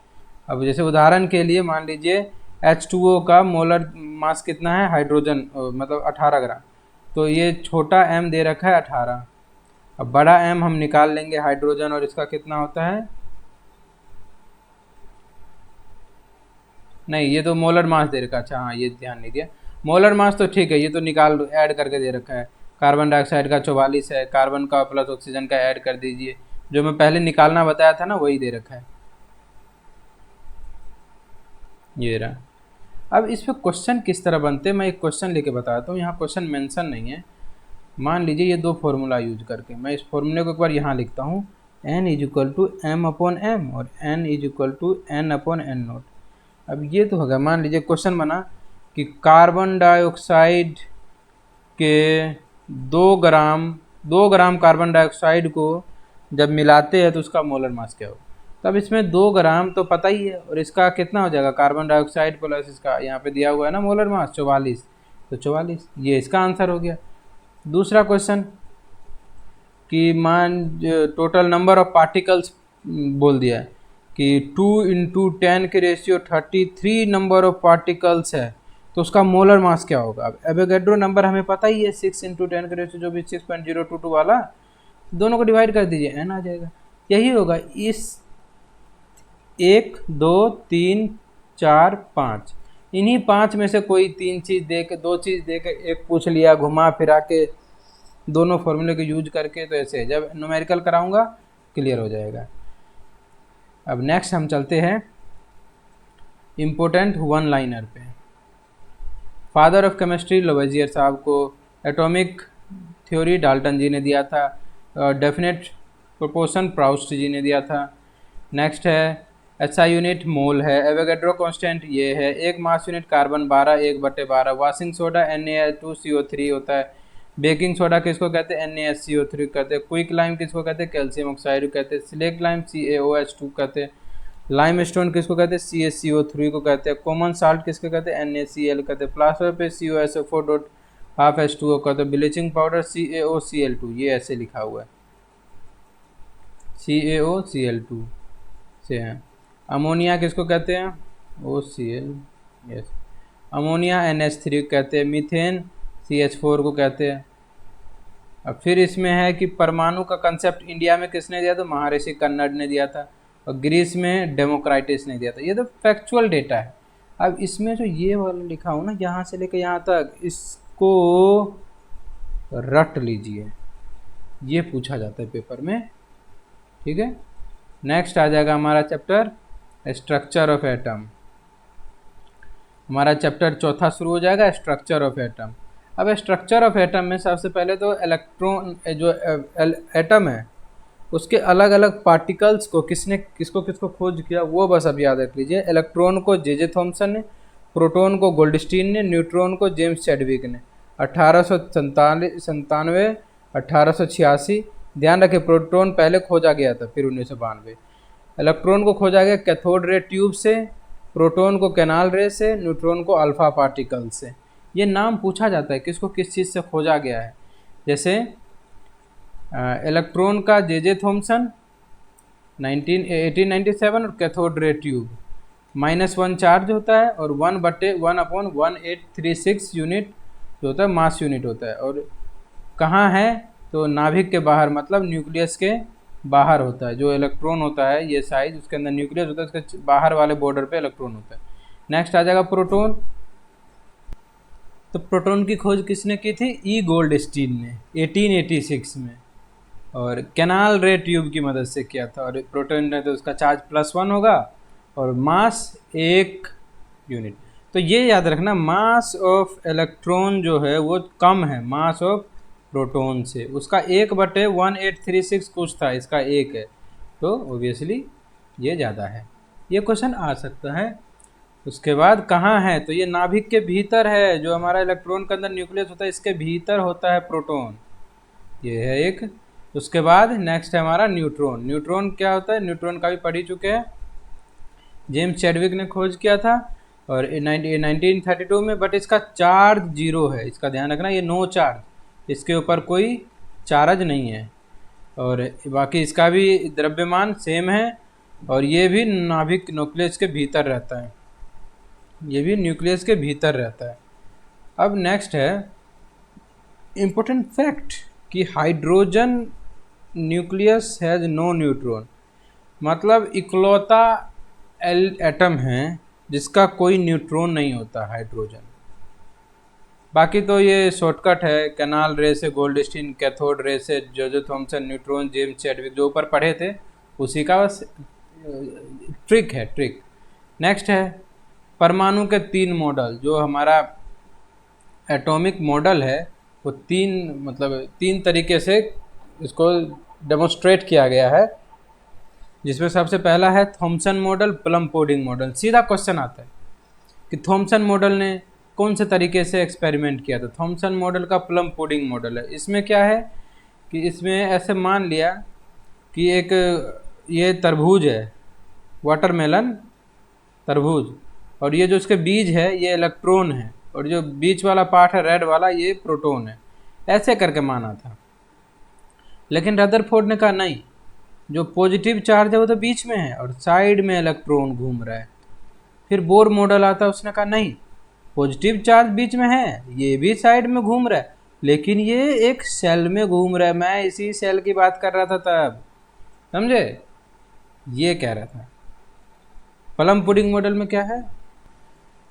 अब जैसे उदाहरण के लिए मान लीजिए H2O का मोलर मास कितना है, हाइड्रोजन मतलब 18 ग्राम, तो ये छोटा m दे रखा है 18। अब बड़ा m हम निकाल लेंगे हाइड्रोजन, और इसका कितना होता है, नहीं ये तो मोलर मास दे रखा है, अच्छा हाँ ये ध्यान नहीं दिया, मोलर मास तो ठीक है, ये तो निकाल ऐड करके दे रखा है। कार्बन डाइऑक्साइड का 44 है, कार्बन का प्लस ऑक्सीजन का ऐड कर दीजिए, जो मैं पहले निकालना बताया था ना वही दे रखा है, ये रहा। अब इस पर क्वेश्चन किस तरह बनते हैं, मैं एक क्वेश्चन लेके बताता हूँ, यहाँ क्वेश्चन मेंशन नहीं है। मान लीजिए ये दो फॉर्मूला यूज करके मैं इस फॉर्मूले को एक बार यहाँ लिखता हूँ, n is equal to M upon M और n is equal to n upon N naught. अब ये तो होगा, मान लीजिए क्वेश्चन बना कि कार्बन डाइऑक्साइड के 2 ग्राम कार्बन डाइऑक्साइड को जब मिलाते हैं तो उसका मोलर मास क्या होगा। तब इसमें 2 ग्राम तो पता ही है, और इसका कितना हो जाएगा, कार्बन डाइऑक्साइड प्लस इसका यहाँ पे दिया हुआ है ना मोलर मास 44, तो 44, ये इसका आंसर हो गया। दूसरा क्वेश्चन कि मान टोटल नंबर ऑफ पार्टिकल्स बोल दिया है कि 2 × 10 के रेशियो 33 नंबर ऑफ पार्टिकल्स है, तो उसका मोलर मास क्या होगा। अब एवोगैड्रो नंबर हमें पता ही है 6 × 10 के रेशियो जो भी 6.022 वाला, दोनों को डिवाइड कर दीजिए n आ जाएगा। यही होगा, इस 1 2 3 4 5 इन्हीं 5 में से कोई 3 चीज़ दे के, 2 चीज़ दे के, एक पूछ लिया घुमा फिरा के दोनों फॉर्मूले को यूज करके, तो ऐसे जब न्यूमेरिकल कराऊंगा क्लियर हो जाएगा। अब नेक्स्ट हम चलते हैं इम्पोर्टेंट वन लाइनर पे। फादर ऑफ केमिस्ट्री लवेजियर साहब को एटॉमिक थ्योरी डाल्टन जी ने दिया था, डेफिनेट प्रोपोर्शन प्राउस्ट जी ने दिया था। नेक्स्ट है SI यूनिट मोल है, एवोगैड्रो कांस्टेंट ये है, एक mass unit carbon 12 1/12, washing soda Na2CO3 होता है, बेकिंग सोडा किसको कहते हैं, NaSCO3 कहते हैं, क्विक लाइम किसको कहते हैं, कैल्शियम ऑक्साइड कहते हैं, सिलेक्ट लाइम CaOH2 कहते हैं, लाइम स्टोन किसको कहते हैं, CaCO3 को कहते हैं, कॉमन साल्ट किसको कहते हैं, NaCl कहते हैं, प्लास्टर पे COSO4.12H2O कहते हैं, ब्लीचिंग पाउडर CaOCl2, ये ऐसे लिखा हुआ है CaOCl2 से है। अमोनिया किसको कहते हैं, OCl, यस, अमोनिया NH3 कहते हैं, मीथेन CH4 को कहते हैं। अब फिर इसमें है कि परमाणु का कंसेप्ट इंडिया में किसने दिया, तो महर्षि कन्नड़ ने दिया था, और ग्रीस में डेमोक्राइटिस ने दिया था। ये तो फैक्चुअल डेटा है। अब इसमें जो ये वाला लिखा हो ना, यहाँ से लेकर यहाँ तक, इसको रट लीजिए, ये पूछा जाता है पेपर में, ठीक है। नेक्स्ट आ जाएगा हमारा चैप्टर स्ट्रक्चर ऑफ एटम। हमारा चैप्टर चौथा शुरू हो जाएगा, स्ट्रक्चर ऑफ एटम। अब स्ट्रक्चर ऑफ एटम में सबसे पहले तो इलेक्ट्रॉन, जो एटम है उसके अलग अलग पार्टिकल्स को किसको खोज किया, वो बस अब याद रख लीजिए। इलेक्ट्रॉन को जे थॉमसन ने, प्रोटॉन को गोल्डस्टीन ने, न्यूट्रॉन को जेम्स चैडविक ने। 1897 1886, ध्यान रखें प्रोटॉन पहले खोजा गया था, फिर 1992। इलेक्ट्रॉन को खोजा गया कैथोड रे ट्यूब से, प्रोटॉन को कैनाल रे से, न्यूट्रॉन को अल्फा पार्टिकल से। ये नाम पूछा जाता है किसको किस चीज़ से खोजा गया है। जैसे इलेक्ट्रॉन का जे थॉमसन 1897 और कैथोड रे ट्यूब -1 चार्ज होता है, और 1/1/1836 यूनिट जो होता है मास यूनिट होता है। और कहाँ है, तो नाभिक के बाहर, मतलब न्यूक्लियस के बाहर होता है। जो इलेक्ट्रॉन होता है ये साइज, उसके अंदर न्यूक्लियस होता है, उसके बाहर वाले बॉर्डर पे इलेक्ट्रॉन होता है। नेक्स्ट आ जाएगा प्रोटॉन। तो प्रोटॉन की खोज किसने की थी, ई गोल्डस्टीन ने 1886 में, और कैनाल रे ट्यूब की मदद से किया था। और प्रोटॉन ने तो उसका चार्ज +1 होगा और मास 1 यूनिट। तो ये याद रखना, मास ऑफ इलेक्ट्रॉन जो है वो कम है मास ऑफ प्रोटॉन से, उसका 1/1836 कुछ था, इसका 1 है, तो ओबियसली ये ज़्यादा है। ये क्वेश्चन आ सकता है। उसके बाद कहाँ है, तो ये नाभिक के भीतर है, जो हमारा इलेक्ट्रॉन के अंदर न्यूक्लियस होता है इसके भीतर होता है प्रोटॉन, ये है एक। उसके बाद नेक्स्ट है हमारा न्यूट्रॉन। न्यूट्रॉन क्या होता है, न्यूट्रॉन का भी पढ़ ही चुके हैं, जेम्स चैडविक ने खोज किया था और 1932 में, बट इसका चार्ज 0 है, इसका ध्यान रखना, ये नो चार्ज, इसके ऊपर कोई चार्ज नहीं है। और बाकी इसका भी द्रव्यमान सेम है, और ये भी नाभिक न्यूक्लियस के भीतर रहता है, ये भी न्यूक्लियस के भीतर रहता है। अब नेक्स्ट है इम्पोर्टेंट फैक्ट कि hydrogen nucleus has no neutron, मतलब इकलौता एटम है जिसका कोई न्यूट्रॉन नहीं होता हाइड्रोजन। बाकी तो ये शॉर्टकट है, कैनाल रे से गोल्डस्टीन, कैथोड रे से जोजो थॉमसन, न्यूट्रॉन जेम्स चैडविक, जो ऊपर पढ़े थे उसी का बस ट्रिक है, ट्रिक। नेक्स्ट है परमाणु के 3 मॉडल। जो हमारा एटॉमिक मॉडल है वो 3 तरीके से इसको डेमोन्स्ट्रेट किया गया है, जिसमें सबसे पहला है Thompson model, plum pudding model. सीधा क्वेश्चन आता है कि थॉमसन मॉडल ने कौन से तरीके से एक्सपेरिमेंट किया था। थॉमसन मॉडल का प्लम पुडिंग मॉडल है। इसमें क्या है कि इसमें ऐसे मान लिया कि एक ये तरबूज है, वाटरमेलन तरबूज, और ये जो इसके बीज है ये इलेक्ट्रॉन है, और जो बीच वाला पार्ट है रेड वाला ये प्रोटॉन है। ऐसे करके माना था, लेकिन रदरफोर्ड ने कहा नहीं, जो पॉजिटिव चार्ज है वो तो बीच में है और साइड में इलेक्ट्रॉन घूम रहा है। फिर बोर मॉडल आता है, उसने कहा नहीं, पॉजिटिव चार्ज बीच में है, ये भी साइड में घूम रहा है, लेकिन ये एक सेल में घूम रहा है। मैं इसी सेल की बात कर रहा था तब, समझे, ये कह रहा था। प्लम पुडिंग मॉडल में क्या है,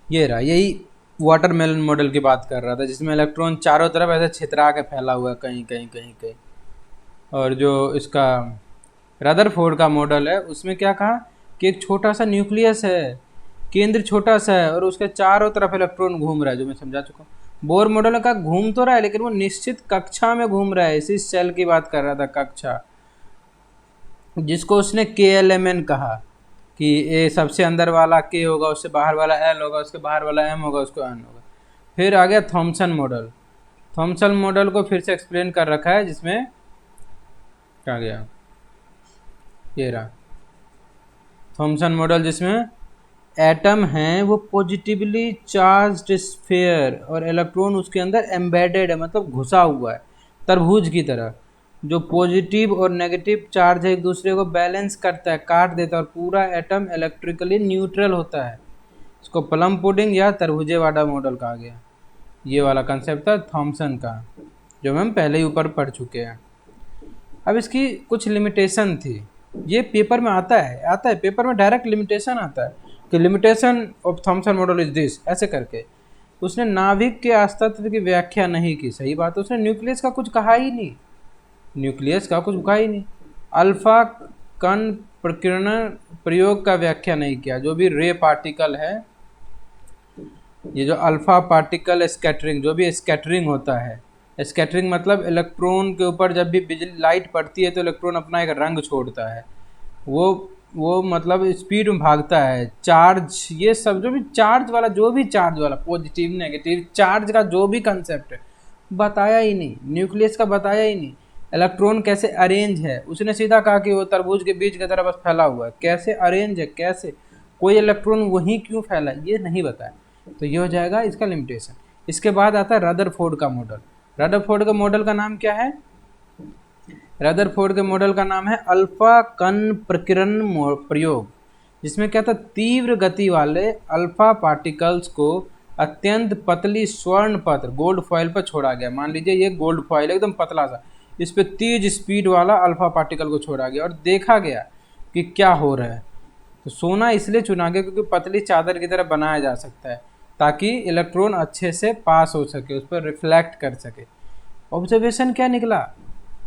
ये रहा, यही वाटरमेलन मॉडल की बात कर रहा था, जिसमें इलेक्ट्रॉन चारों तरफ ऐसे छितरा के फैला हुआ है कहीं कहीं कहीं कहीं। और जो इसका रदरफोर्ड का मॉडल है उसमें क्या कहा कि एक छोटा सा न्यूक्लियस है, केंद्र छोटा सा है और उसके चारों तरफ इलेक्ट्रॉन घूम रहा है, जो मैं समझा चुका हूँ। बोर मॉडल का घूम तो रहा है लेकिन वो निश्चित कक्षा में घूम रहा है, इसी सेल की बात कर रहा था, कक्षा, जिसको उसने KLMN कहा कि ये सबसे अंदर वाला K होगा, उससे बाहर वाला L होगा, उसके बाहर वाला M होगा, उसको N होगा। फिर आ गया थॉमसन मॉडल। थॉमसन मॉडल को फिर से एक्सप्लेन कर रखा है, जिसमें क्या गया, ये रहा थॉमसन मॉडल, जिसमें एटम हैं वो पॉजिटिवली चार्ज्ड स्फीयर और इलेक्ट्रॉन उसके अंदर एम्बेडेड है, मतलब घुसा हुआ है तरबूज की तरह। जो पॉजिटिव और नेगेटिव चार्ज है एक दूसरे को बैलेंस करता है, काट देता है, और पूरा एटम इलेक्ट्रिकली न्यूट्रल होता है। इसको प्लम पुडिंग या तरबूजे वाला मॉडल कहा गया। ये वाला कंसेप्ट था थॉमसन का, जो हम पहले ही ऊपर पढ़ चुके हैं। अब इसकी कुछ लिमिटेशन थी, ये पेपर में आता है पेपर में डायरेक्ट लिमिटेशन आता है कि limitation of Thompson model is this, ऐसे करके। उसने नाभिक के अस्तित्व की व्याख्या नहीं की, सही बात, उसने न्यूक्लियस का कुछ कहा ही नहीं, न्यूक्लियस का कुछ कहा ही नहीं। अल्फा कण प्रकीर्णन प्रयोग का व्याख्या नहीं किया, जो भी रे पार्टिकल है, ये जो अल्फा पार्टिकल स्कैटरिंग, जो भी स्कैटरिंग होता है, स्कैटरिंग मतलब इलेक्ट्रॉन के ऊपर जब भी बिजली लाइट पड़ती है तो इलेक्ट्रॉन अपना एक रंग छोड़ता है, वो मतलब स्पीड में भागता है। चार्ज, ये सब जो भी चार्ज वाला पॉजिटिव नेगेटिव चार्ज का जो भी कंसेप्ट है बताया ही नहीं, न्यूक्लियस का बताया ही नहीं। इलेक्ट्रॉन कैसे अरेंज है, उसने सीधा कहा कि वो तरबूज के बीज की तरह बस फैला हुआ है। कैसे अरेंज है, कैसे कोई इलेक्ट्रॉन वहीं क्यों फैला, ये नहीं बताया, तो ये हो जाएगा इसका लिमिटेशन। इसके बाद आता है रदरफोर्ड का मॉडल। रदरफोर्ड का मॉडल का नाम क्या है, रदरफोर्ड के मॉडल का नाम है अल्फा कण प्रकीर्णन प्रयोग, जिसमें क्या था, तीव्र गति वाले अल्फा पार्टिकल्स को अत्यंत पतली स्वर्ण पत्र गोल्ड फॉइल पर छोड़ा गया। मान लीजिए ये गोल्ड फॉइल एकदम पतला सा, इस पे तेज स्पीड वाला अल्फा पार्टिकल को छोड़ा गया और देखा गया कि क्या हो रहा है। तो सोना इसलिए चुना गया क्योंकि पतली चादर की तरह बनाया जा सकता है, ताकि इलेक्ट्रॉन अच्छे से पास हो सके, उस पर रिफ्लेक्ट कर सके। ऑब्जर्वेशन क्या निकला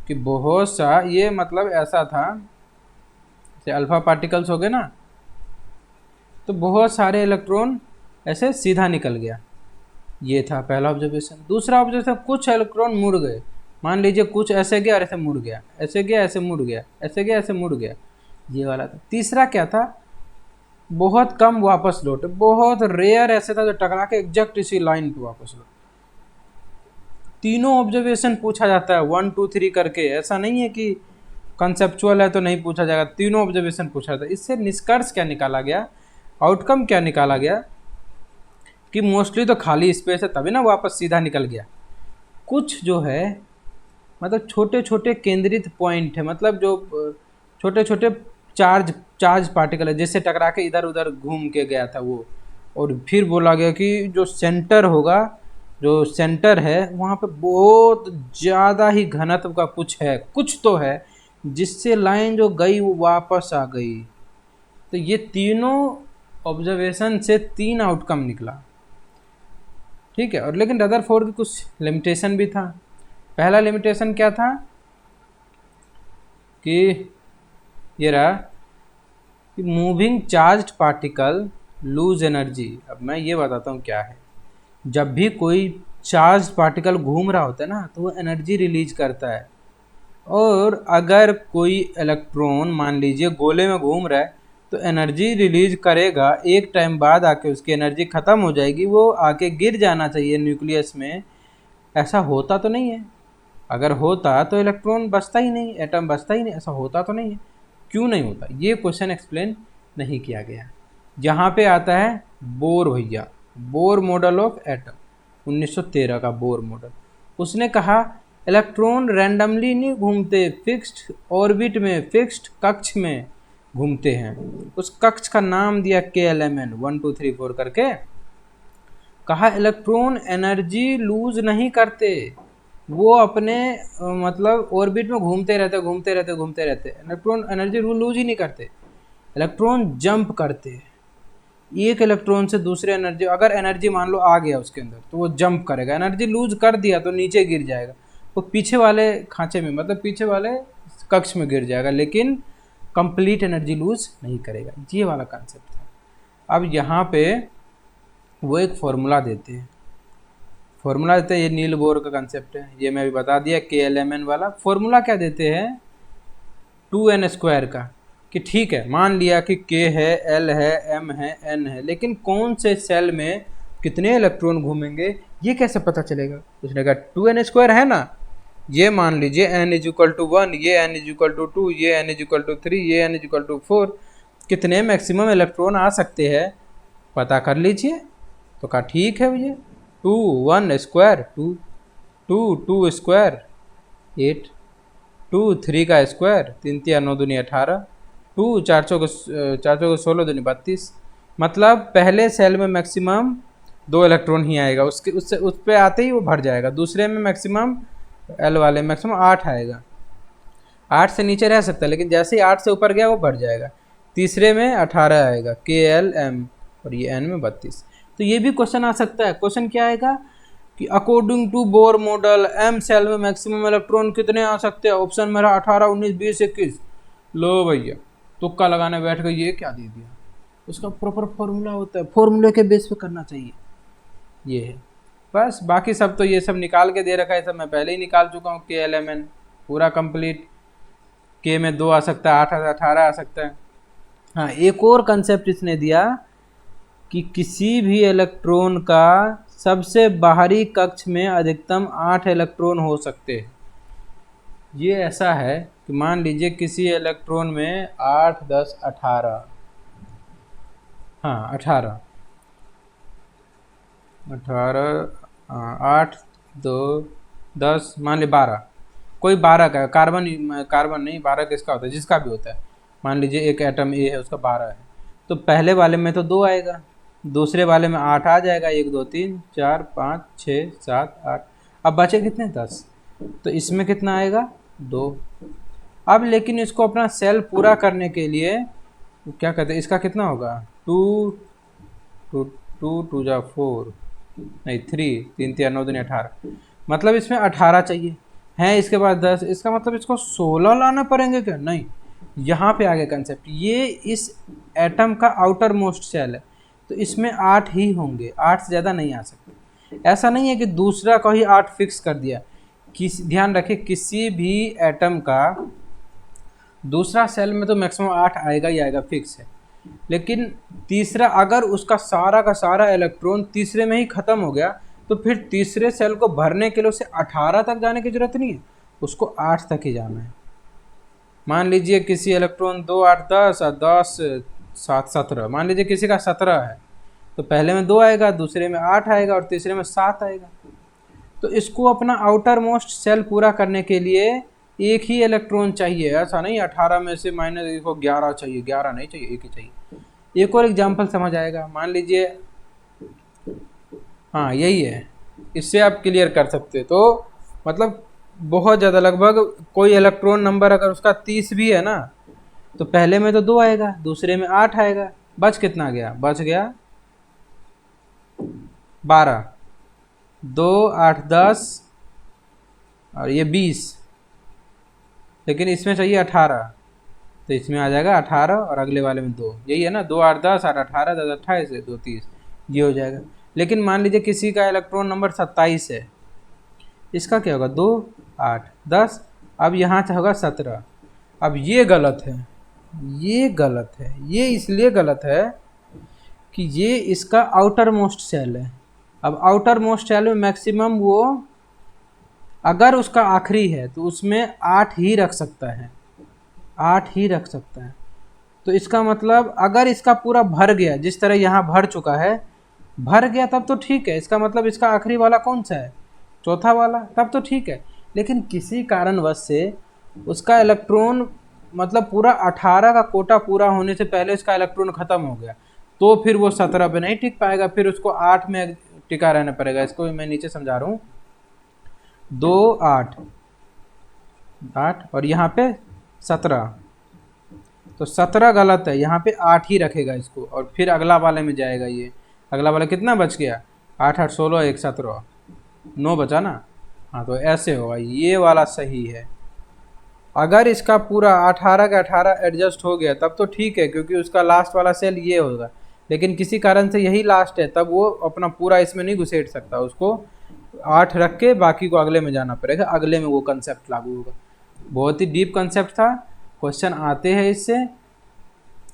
कि बहुत सा, ये मतलब ऐसा था, जैसे अल्फा पार्टिकल्स हो गए ना, तो बहुत सारे इलेक्ट्रॉन ऐसे सीधा निकल गया, ये था पहला ऑब्जर्वेशन। दूसरा ऑब्जर्वेशन, कुछ इलेक्ट्रॉन मुड़ गए, मान लीजिए कुछ ऐसे गया और ऐसे मुड़ गया, ऐसे गया ऐसे मुड़ गया, ऐसे गया ऐसे मुड़ गया, ये वाला था। तीसरा क्या था, बहुत कम वापस लौटे, बहुत रेयर ऐसे था जो टकरा के एग्जैक्ट इसी लाइन पे वापस लौटे। तीनों ऑब्जर्वेशन पूछा जाता है 1 2 3 करके, ऐसा नहीं है कि कंसेप्चुअल है तो नहीं पूछा जाएगा, तीनों ऑब्जर्वेशन पूछा जाता है। इससे निष्कर्ष क्या निकाला गया, आउटकम क्या निकाला गया कि मोस्टली तो खाली स्पेस है, तभी ना वापस सीधा निकल गया। कुछ जो है मतलब छोटे छोटे केंद्रित पॉइंट है, मतलब जो छोटे छोटे चार्ज चार्ज पार्टिकल है, जैसे टकरा के इधर उधर घूम के गया था वो। और फिर बोला गया कि जो सेंटर होगा, जो सेंटर है वहाँ पे बहुत ज़्यादा ही घनत्व का कुछ है, कुछ तो है, जिससे लाइन जो गई वो वापस आ गई। तो ये तीनों ऑब्जर्वेशन से 3 आउटकम निकला, ठीक है। और लेकिन रदरफोर्ड की कुछ लिमिटेशन भी था। पहला लिमिटेशन क्या था कि ये रहा कि moving charged particle lose energy. अब मैं ये बताता हूँ क्या है। जब भी कोई चार्ज पार्टिकल घूम रहा होता है ना, तो वो एनर्जी रिलीज करता है। और अगर कोई इलेक्ट्रॉन मान लीजिए गोले में घूम रहा है, तो एनर्जी रिलीज करेगा, एक टाइम बाद आके उसकी एनर्जी ख़त्म हो जाएगी, वो आके गिर जाना चाहिए न्यूक्लियस में। ऐसा होता तो नहीं है। अगर होता तो इलेक्ट्रॉन बचता ही नहीं, एटम बचता ही नहीं। ऐसा होता तो नहीं है। क्यों नहीं होता, ये क्वेश्चन एक्सप्लेन नहीं किया गया। यहाँ पे आता है बोर भैया, बोर मॉडल ऑफ एटम 1913 का बोर मॉडल। उसने कहा इलेक्ट्रॉन रैंडमली नहीं घूमते, फिक्स्ड ऑर्बिट में, फिक्स्ड कक्ष में घूमते हैं। उस कक्ष का नाम दिया KLMN 1 2 3 4 करके। कहा इलेक्ट्रॉन एनर्जी लूज नहीं करते, वो अपने मतलब ऑर्बिट में घूमते रहते घूमते रहते घूमते रहते। इलेक्ट्रॉन एनर्जी लूज ही नहीं करते, इलेक्ट्रॉन जंप करते। एक इलेक्ट्रॉन से दूसरे एनर्जी, अगर एनर्जी मान लो आ गया उसके अंदर, तो वो जंप करेगा। एनर्जी लूज कर दिया तो नीचे गिर जाएगा, वो पीछे वाले खांचे में, मतलब पीछे वाले कक्ष में गिर जाएगा, लेकिन कंप्लीट एनर्जी लूज नहीं करेगा। ये वाला कंसेप्ट था। अब यहाँ पे वो एक फॉर्मूला देते हैं, फॉर्मूला देते हैं, ये नील बोर का कंसेप्ट है, ये मैं अभी बता दिया। KLMN वाला फॉर्मूला क्या देते हैं, 2n² का। कि ठीक है, मान लिया कि K है, L है, M है, N है, लेकिन कौन से सेल में कितने इलेक्ट्रॉन घूमेंगे ये कैसे पता चलेगा। उसने कहा 2n² है ना, ये मान लीजिए n=1, ये n=2, ये n=3, ये n=4, कितने मैक्सिमम इलेक्ट्रॉन आ सकते हैं पता कर लीजिए। तो कहा ठीक है भैया, 2 1² 2, 2 2² 8, 2 3 का स्क्वायर, 3 3 9 दूनी 18, 2 4 चौक 16 दूनी 32। मतलब पहले सेल में मैक्सिमम 2 इलेक्ट्रॉन ही आएगा, उसके उससे उस पर आते ही वो भर जाएगा। दूसरे में मैक्सिमम L वाले मैक्सिमम 8 आएगा, 8 से नीचे रह सकता है, लेकिन जैसे ही 8 से ऊपर गया वो भर जाएगा। तीसरे में 18 आएगा, KLM, और ये N में 32। तो ये भी क्वेश्चन आ सकता है। क्वेश्चन क्या आएगा कि according to Bohr model M shell में मैक्सिमम इलेक्ट्रॉन कितने आ सकते हैं। ऑप्शन मेरा 18 19 20 21। लो भैया, तुक्का लगाने बैठ गए, ये क्या दे दिया। उसका प्रॉपर फॉर्मूला होता है, फॉर्मूले के बेस पे करना चाहिए। ये है बस, बाकी सब तो ये सब निकाल के दे रखा है, सब मैं पहले ही निकाल चुका हूँ। KLMN पूरा कंप्लीट, K में 2 आ सकता है, 8 18 आ सकता है। हाँ, एक और कंसेप्ट इसने दिया कि किसी भी इलेक्ट्रॉन का सबसे बाहरी कक्ष में अधिकतम 8 इलेक्ट्रॉन हो सकते हैं। ये ऐसा है कि मान लीजिए किसी इलेक्ट्रॉन में 8 10 18, हाँ 18 8 2 10, मान ली 12, कोई 12 का कार्बन नहीं, 12 किसका होता है, जिसका भी होता है। मान लीजिए एक एटम A है, उसका 12 है, तो पहले वाले में तो 2 आएगा, दूसरे वाले में 8 आ जाएगा, 1 2 3 4 5 6 7 8, अब बचे कितने 10, तो इसमें कितना आएगा 2। अब लेकिन इसको अपना सेल पूरा करने के लिए क्या कहते हैं, इसका कितना होगा 2 2 2 2 जा 4 नहीं 3 3 3 9 दूनी 18, मतलब इसमें 18 चाहिए हैं, इसके बाद 10, इसका मतलब इसको 16 लाना पड़ेंगे क्या, नहीं। यहाँ पे आ गया कंसेप्ट, ये इस एटम का आउटर मोस्ट सेल है, तो इसमें 8 ही होंगे, 8 से ज़्यादा नहीं आ सकते। ऐसा नहीं है कि दूसरा का ही 8 फिक्स कर दिया। ध्यान रखिए, किसी भी एटम का दूसरा सेल में तो मैक्सिमम 8 आएगा ही आएगा, फिक्स है। लेकिन तीसरा, अगर उसका सारा का सारा इलेक्ट्रॉन तीसरे में ही ख़त्म हो गया, तो फिर तीसरे सेल को भरने के लिए उसे 18 तक जाने की ज़रूरत नहीं है, उसको 8 तक ही जाना है। मान लीजिए किसी इलेक्ट्रॉन 2 8 10 और 10 7 17, मान लीजिए किसी का 17 है, तो पहले में 2 आएगा, दूसरे में 8 आएगा और तीसरे में 7 आएगा। तो इसको अपना आउटर मोस्ट सेल पूरा करने के लिए एक ही इलेक्ट्रॉन चाहिए, ऐसा नहीं 18 में से माइनस इसको 11 चाहिए, 11 नहीं चाहिए, एक ही चाहिए। एक और एग्जांपल समझ आएगा, मान लीजिए हाँ यही है, इससे आप क्लियर कर सकते। तो मतलब बहुत ज़्यादा, लगभग कोई इलेक्ट्रॉन नंबर अगर उसका 30 भी है ना, तो पहले में तो 2 आएगा, दूसरे में 8 आएगा, बच कितना गया, बच गया 12, 2 8 10 और ये 20, लेकिन इसमें चाहिए 18, तो इसमें आ जाएगा 18 और अगले वाले में 2, यही है ना, 2 8 10 8 18 10 28 है, 2 30, ये हो जाएगा। लेकिन मान लीजिए किसी का इलेक्ट्रॉन नंबर 27 है, इसका क्या होगा, 2 8 10, अब यहाँ से होगा 17। अब ये गलत है, ये गलत है, ये इसलिए गलत है कि ये इसका आउटर मोस्ट सेल है। अब आउटर मोस्ट सेल में मैक्सिमम वो अगर उसका आखिरी है तो उसमें 8 ही रख सकता है, 8 ही रख सकता है। तो इसका मतलब अगर इसका पूरा भर गया, जिस तरह यहाँ भर चुका है, भर गया तब तो ठीक है, इसका मतलब इसका आखिरी वाला कौन सा है, चौथा वाला, तब तो ठीक है। लेकिन किसी कारणवश से उसका इलेक्ट्रॉन मतलब पूरा 18 का कोटा पूरा होने से पहले इसका इलेक्ट्रॉन ख़त्म हो गया, तो फिर वो 17 पे नहीं टिक पाएगा, फिर उसको 8 में टिका रहना पड़ेगा। इसको मैं नीचे समझा रहा हूँ, 2 8 8 और यहाँ पे 17, तो 17 गलत है, यहाँ पे 8 ही रखेगा इसको, और फिर अगला वाले में जाएगा। ये अगला वाला कितना बच गया, 8 8 16 1 17, 9 बचा ना, हाँ तो ऐसे होगा, ये वाला सही है। अगर इसका पूरा 18 का 18 एडजस्ट हो गया तब तो ठीक है, क्योंकि उसका लास्ट वाला सेल ये होगा। लेकिन किसी कारण से यही लास्ट है, तब वो अपना पूरा इसमें नहीं घुसेट सकता, उसको 8 रख के बाकी को अगले में जाना पड़ेगा, अगले में वो कंसेप्ट लागू होगा। बहुत ही डीप कंसेप्ट था, क्वेश्चन आते हैं इससे,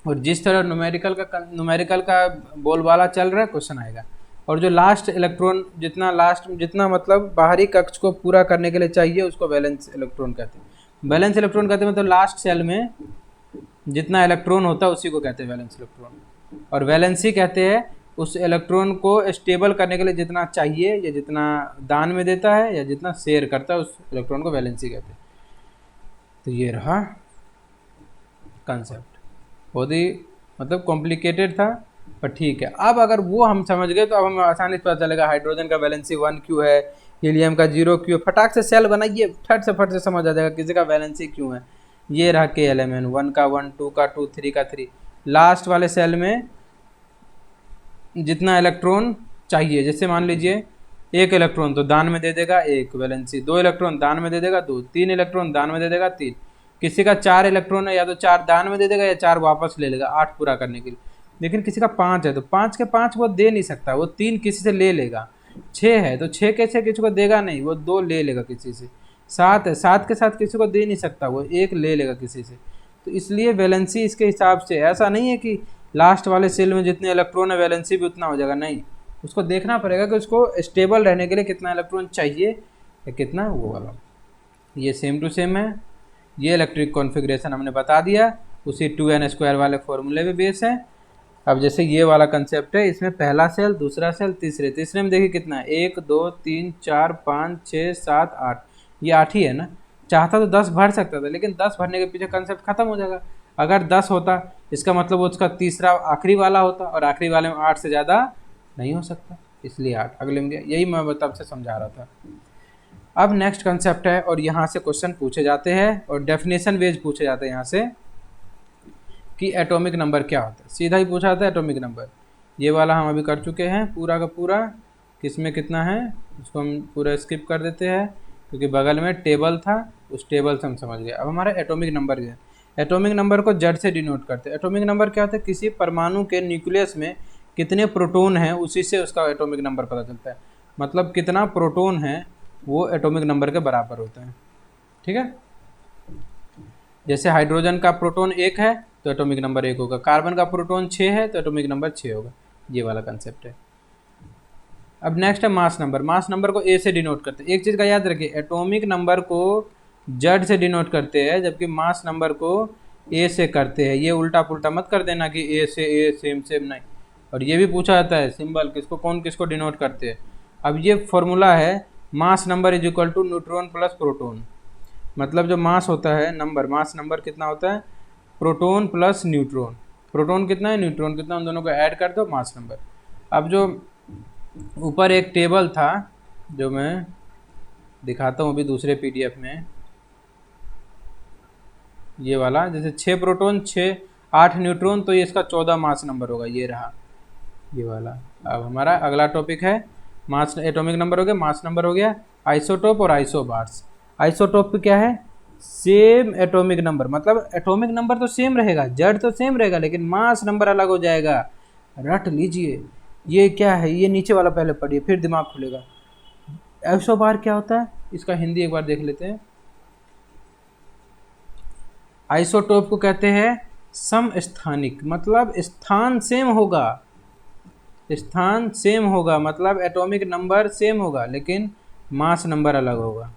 और जिस तरह न्यूमेरिकल का बोलबाला चल रहा है क्वेश्चन आएगा। और जो लास्ट इलेक्ट्रॉन जितना मतलब बाहरी कक्ष को पूरा करने के लिए चाहिए, उसको वैलेंस इलेक्ट्रॉन कहते हैं। वैलेंस इलेक्ट्रॉन कहते हैं मतलब लास्ट सेल में जितना इलेक्ट्रॉन होता है उसी को कहते हैं वैलेंस इलेक्ट्रॉन। और वैलेंसी कहते हैं उस इलेक्ट्रॉन को स्टेबल करने के लिए जितना चाहिए, या जितना दान में देता है, या जितना शेयर करता है, उस इलेक्ट्रॉन को वैलेंसी कहते हैं। तो ये रहा कंसेप्ट, बहुत ही मतलब कॉम्प्लिकेटेड था, पर ठीक है। अब अगर वो हम समझ गए तो अब हमें आसानी से पता चलेगा हाइड्रोजन का वैलेंसी 1 क्यों है, हीलियम का 0 क्यों, फटाक से सेल बनाइए, फट से समझ आ जाएगा किसी का वैलेंसी क्यों है। ये रहा के एलिमेंट, 1 का 1, 2 का 2, 3 का 3, लास्ट वाले सेल में जितना इलेक्ट्रॉन चाहिए, जैसे मान लीजिए 1 इलेक्ट्रॉन तो दान में दे देगा 1 वैलेंसी, 2 इलेक्ट्रॉन दान में दे देगा 2, 3 इलेक्ट्रॉन दान में दे देगा 3, किसी का 4 इलेक्ट्रॉन है, या तो 4 दान में दे देगा या 4 वापस ले लेगा 8 पूरा करने के लिए। लेकिन किसी का 5 है तो 5 के 5 वो दे नहीं सकता, वो 3 किसी से ले लेगा। 6 है तो 6 के 6 किसी को देगा नहीं, वो 2 ले लेगा किसी से। 7 है, 7 के साथ किसी को दे नहीं सकता, वो 1 ले लेगा किसी से। तो इसलिए वैलेंसी इसके हिसाब से, ऐसा नहीं है कि लास्ट वाले सेल में जितने इलेक्ट्रॉन है वैलेंसी भी उतना हो जाएगा, नहीं, उसको देखना पड़ेगा कि उसको स्टेबल रहने के लिए कितना इलेक्ट्रॉन चाहिए या कितना वो वाला। ये सेम टू सेम है, ये इलेक्ट्रिक कॉन्फ़िगरेशन हमने बता दिया, उसी 2n² वाले फॉर्मूले पे बेस है। अब जैसे ये वाला कंसेप्ट है, इसमें पहला सेल, दूसरा सेल, तीसरे में देखिए कितना है, 1 2 3 4 5 6 7 8, ये 8 ही है ना। चाहता तो 10 भर सकता था, लेकिन 10 भरने के पीछे कंसेप्ट खत्म हो जाएगा। अगर 10 होता इसका मतलब वो उसका तीसरा आखिरी वाला होता, और आखिरी वाले में 8 से ज़्यादा नहीं हो सकता, इसलिए 8 अगले में गया। यही मैं तब से समझा रहा था। अब नेक्स्ट कंसेप्ट है, और यहाँ से क्वेश्चन पूछे जाते हैं और डेफिनेशन वेज पूछे जाते हैं यहाँ से कि एटॉमिक नंबर क्या होता है। सीधा ही पूछा था एटॉमिक नंबर, ये वाला हम अभी कर चुके हैं पूरा का पूरा, किसमें कितना है उसको हम पूरा स्किप कर देते हैं, क्योंकि बगल में टेबल था, उस टेबल से हम समझ गए। अब हमारा एटॉमिक नंबर है, एटॉमिक नंबर को जेड से डिनोट करते हैं। एटॉमिक नंबर क्या होता है, किसी परमाणु के न्यूक्लियस में कितने प्रोटॉन हैं उसी से उसका एटॉमिक नंबर पता चलता है। मतलब कितना प्रोटॉन है वो एटॉमिक नंबर के बराबर होता है, ठीक है। जैसे हाइड्रोजन का प्रोटॉन 1 है तो एटॉमिक नंबर 1 होगा, कार्बन का प्रोटॉन 6 है तो एटॉमिक नंबर 6 होगा, ये वाला कंसेप्ट है। अब नेक्स्ट है मास नंबर। मास नंबर को ए से डिनोट करते हैं। एक चीज़ का याद रखिए, एटॉमिक नंबर को जेड से डिनोट करते हैं, जबकि मास नंबर को ए से करते हैं। ये उल्टा पुल्टा मत कर देना कि ए से ए सेम नहीं। और ये भी पूछा जाता है सिंबल किसको, कौन किसको डिनोट करते हैं। अब ये फॉर्मूला है mass number is equal to neutron plus proton. मतलब जो मास होता है नंबर, मास नंबर कितना होता है, प्रोटॉन प्लस न्यूट्रॉन। प्रोटॉन कितना है, न्यूट्रॉन कितना, उन दोनों को ऐड कर दो, मास नंबर। अब जो ऊपर एक टेबल था जो मैं दिखाता हूँ अभी दूसरे पीडीएफ में, ये वाला, जैसे 6 प्रोटॉन 8 न्यूट्रॉन, तो ये इसका 14 मास नंबर होगा, ये रहा ये वाला। अब हमारा अगला टॉपिक है मास, एटॉमिक नंबर हो गया, मास नंबर हो गया, आइसोटोप और आइसोबार्स। आइसोटोप क्या है, सेम एटॉमिक नंबर, मतलब एटॉमिक नंबर तो सेम रहेगा, जड़ तो सेम रहेगा, लेकिन मास नंबर अलग हो जाएगा। रट लीजिए, ये क्या है, ये नीचे वाला पहले पढ़िए फिर दिमाग खुलेगा। आइसोबार क्या होता है, इसका हिंदी एक बार देख लेते हैं। आइसोटोप को कहते हैं समस्थानिक, मतलब स्थान सेम होगा, स्थान सेम होगा, मतलब एटॉमिक नंबर सेम होगा लेकिन मास नंबर अलग होगा।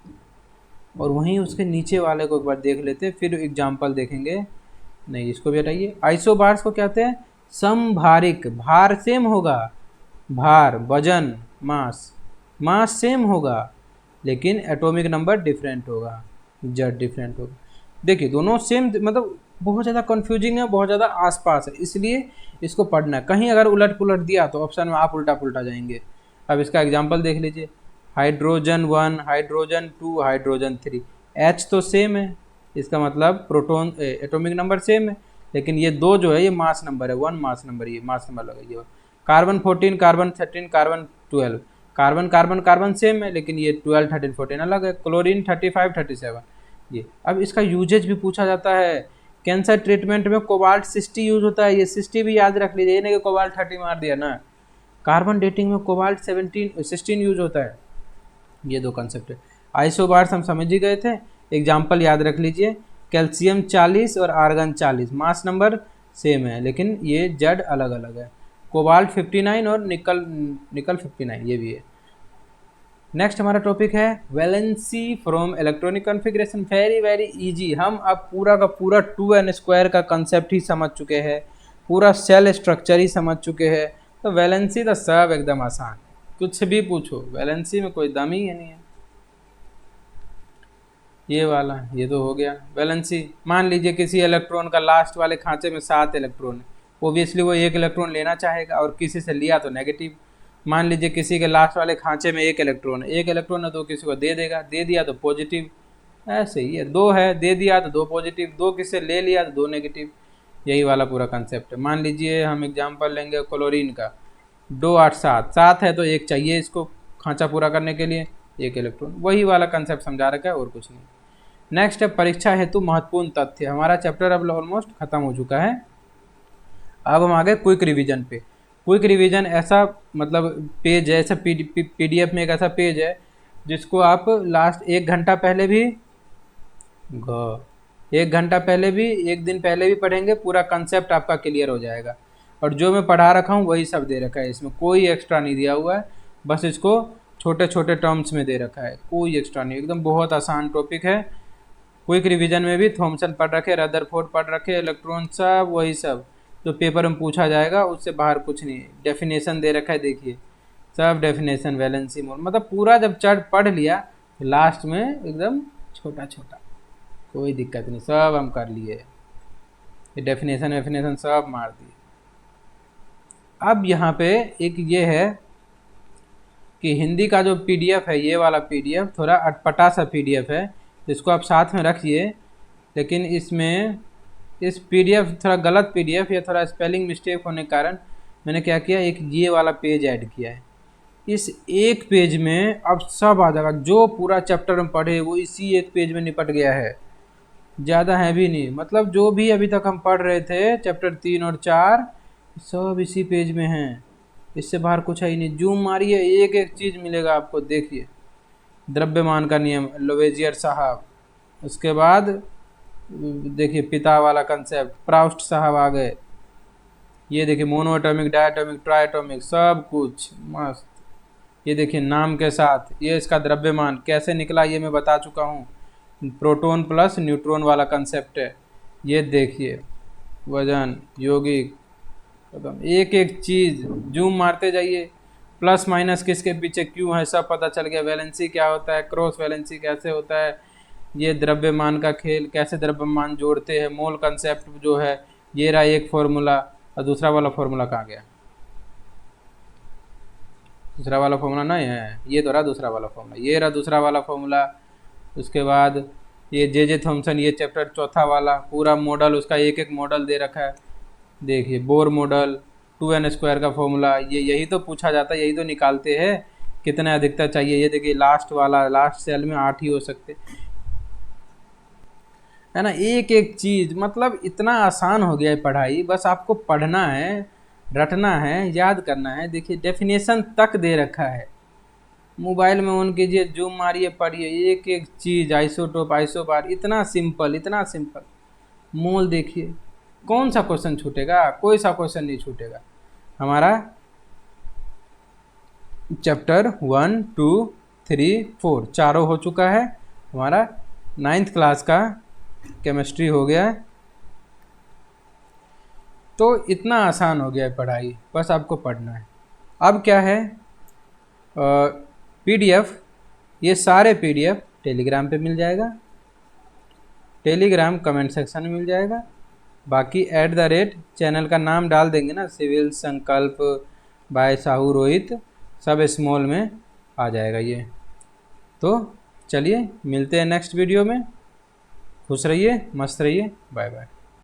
और वहीं उसके नीचे वाले को एक बार देख लेते हैं, फिर एग्जाम्पल देखेंगे। नहीं, इसको भी हटाइए। आइसोबार्स को कहते हैं समभारिक, भार सेम होगा, भार वजन मास सेम होगा, लेकिन एटॉमिक नंबर डिफरेंट होगा, जेड डिफरेंट होगा। देखिए दोनों सेम, मतलब बहुत ज़्यादा कन्फ्यूजिंग है, बहुत ज़्यादा आसपास है, इसलिए इसको पढ़ना है। कहीं अगर उलट पुलट दिया तो ऑप्शन में आप उल्टा पुल्टा जाएंगे। अब इसका एग्जाम्पल देख लीजिए, हाइड्रोजन 1, हाइड्रोजन 2, हाइड्रोजन 3। एच तो सेम है, इसका मतलब प्रोटॉन एटॉमिक नंबर सेम है, लेकिन ये दो जो है ये मास नंबर है, 1 मास नंबर, ये मास नंबर लगाइए। Carbon 14, carbon 13, carbon 12, carbon carbon carbon same है, लेकिन ये 12, 13, 14 अलग है। क्लोरीन 35, 37 ये। अब इसका यूजेज भी पूछा जाता है, कैंसर ट्रीटमेंट में कोबाल्ट 60 यूज होता है, ये 60 भी याद रख लीजिए, नहीं कि कोबाल्ट 30 मार दिया ना। कार्बन डेटिंग में कोबाल्ट 16 यूज होता है। ये दो कंसेप्ट है। आइसोबार्स हम समझ ही गए थे, एग्जाम्पल याद रख लीजिए, कैल्शियम 40 और आर्गन 40, मास नंबर सेम है लेकिन ये जेड अलग अलग है। कोबाल्ट 59 और निकल 59, ये भी है। नेक्स्ट हमारा टॉपिक है valency from electronic configuration. Very very easy, हम अब पूरा का पूरा 2n² का कंसेप्ट ही समझ चुके हैं, पूरा सेल स्ट्रक्चर ही समझ चुके हैं, तो वैलेंसी तो सब एकदम आसान, कुछ भी पूछो वैलेंसी में कोई दम ही नहीं है। ये वाला, ये तो हो गया वैलेंसी। मान लीजिए किसी इलेक्ट्रॉन का लास्ट वाले खांचे में 7 इलेक्ट्रॉन है, ओबियसली वो 1 इलेक्ट्रॉन लेना चाहेगा, और किसी से लिया तो नेगेटिव। मान लीजिए किसी के लास्ट वाले खांचे में 1 इलेक्ट्रॉन है, 1 इलेक्ट्रॉन है तो किसी को दे देगा, दे दिया तो पॉजिटिव, ऐसे ही है। 2 है, दे दिया तो 2 पॉजिटिव, 2 किसी से ले लिया तो 2 नेगेटिव, यही वाला पूरा कंसेप्ट है। मान लीजिए हम एग्जाम्पल लेंगे क्लोरीन का, 2, 8, 7 है तो 1 चाहिए इसको खांचा पूरा करने के लिए, 1 इलेक्ट्रॉन, वही वाला कंसेप्ट समझा रखा है और कुछ नहीं। नेक्स्ट है परीक्षा हेतु महत्वपूर्ण तथ्य। हमारा चैप्टर अब ऑलमोस्ट खत्म हो चुका है, अब हम आ गए क्विक रिवीजन पे। क्विक रिवीजन ऐसा मतलब पेज है, ऐसा पीडीएफ में एक ऐसा पेज है जिसको आप लास्ट 1 घंटा पहले भी 1 घंटा पहले भी 1 दिन पहले भी पढ़ेंगे, पूरा कंसेप्ट आपका क्लियर हो जाएगा। और जो मैं पढ़ा रखा हूँ वही सब दे रखा है, इसमें कोई एक्स्ट्रा नहीं दिया हुआ है, बस इसको छोटे छोटे टर्म्स में दे रखा है, कोई एक्स्ट्रा नहीं, एकदम बहुत आसान टॉपिक है। क्विक रिवीजन में भी थॉमसन पढ़ रखे, रदरफोर्ड पढ़ रखे, इलेक्ट्रॉन, सब वही सब जो पेपर में पूछा जाएगा, उससे बाहर कुछ नहीं है। डेफिनेशन दे रखा है, देखिए सब डेफिनेशन, वैलेंसी मोल, मतलब पूरा जब पढ़ लिया तो लास्ट में एकदम छोटा छोटा, कोई दिक्कत नहीं, सब हम कर लिए, डेफिनेशन सब मार दिए। अब यहाँ पे एक ये है कि हिंदी का जो पीडीएफ है, ये वाला पीडीएफ थोड़ा अटपटा सा पीडीएफ है, इसको आप साथ में रखिए, लेकिन इसमें इस पीडीएफ थोड़ा गलत पीडीएफ या थोड़ा स्पेलिंग मिस्टेक होने के कारण मैंने क्या किया, एक ये वाला पेज ऐड किया है। इस एक पेज में अब सब आ जाएगा, जो पूरा चैप्टर हम पढ़े वो इसी एक पेज में निपट गया है, ज़्यादा है भी नहीं, मतलब जो भी अभी तक हम पढ़ रहे थे चैप्टर 3 और 4 सब इसी पेज में हैं, इससे बाहर कुछ है ही नहीं। जूम मारिए, एक एक चीज़ मिलेगा आपको, देखिए द्रव्यमान का नियम, लोवेजियर साहब, उसके बाद देखिए पिता वाला कंसेप्ट, प्राउस्ट साहब आ गए, ये देखिए मोनो एटॉमिक, डायटॉमिक, ट्राइटॉमिक, सब कुछ मस्त। ये देखिए नाम के साथ, ये इसका द्रव्यमान कैसे निकला ये मैं बता चुका हूँ, प्रोटॉन प्लस न्यूट्रॉन वाला कंसेप्ट है। ये देखिए वजन, यौगिक, एक एक चीज़ जूम मारते जाइए, प्लस माइनस किसके पीछे क्यों है सब पता चल गया। वैलेंसी क्या होता है, क्रॉस वैलेंसी कैसे होता है, ये द्रव्यमान का खेल, कैसे द्रव्यमान जोड़ते हैं, मोल कंसेप्ट जो है, ये रहा एक फॉर्मूला। और दूसरा वाला फॉर्मूला कहाँ गया, दूसरा वाला फॉर्मूला नहीं है, ये तो रहा दूसरा वाला फॉर्मूला, ये रहा दूसरा वाला फॉर्मूला। उसके बाद ये जे थॉमसन, ये चैप्टर चौथा वाला पूरा मॉडल, उसका एक एक मॉडल दे रखा है। देखिए बोर मॉडल, 2n² का फॉर्मूला, ये यही तो पूछा जाता है, यही तो निकालते हैं कितना अधिकता चाहिए। ये देखिए लास्ट वाला, लास्ट सेल में 8 ही हो सकते है ना। एक एक चीज़ मतलब इतना आसान हो गया है पढ़ाई, बस आपको पढ़ना है, रटना है, याद करना है। देखिए डेफिनेशन तक दे रखा है, मोबाइल में ऑन कीजिए, जूम मारिए, पढ़िए, एक एक चीज़, आइसोटोप, आइसोबार, इतना सिंपल, इतना सिंपल। मोल देखिए, कौन सा क्वेश्चन छूटेगा, कोई सा क्वेश्चन नहीं छूटेगा। हमारा चैप्टर 1, 2, 3, 4 चारों हो चुका है। हमारा 9th क्लास का केमिस्ट्री हो गया। तो इतना आसान हो गया है पढ़ाई, बस आपको पढ़ना है। अब क्या है, पीडीएफ, ये सारे पीडीएफ टेलीग्राम पे मिल जाएगा, टेलीग्राम कमेंट सेक्शन में मिल जाएगा। बाकी @ चैनल का नाम डाल देंगे ना, सिविल संकल्प बाय साहू रोहित, सब स्मॉल में आ जाएगा ये। तो चलिए मिलते हैं नेक्स्ट वीडियो में, खुश रहिए, मस्त रहिए, बाय बाय।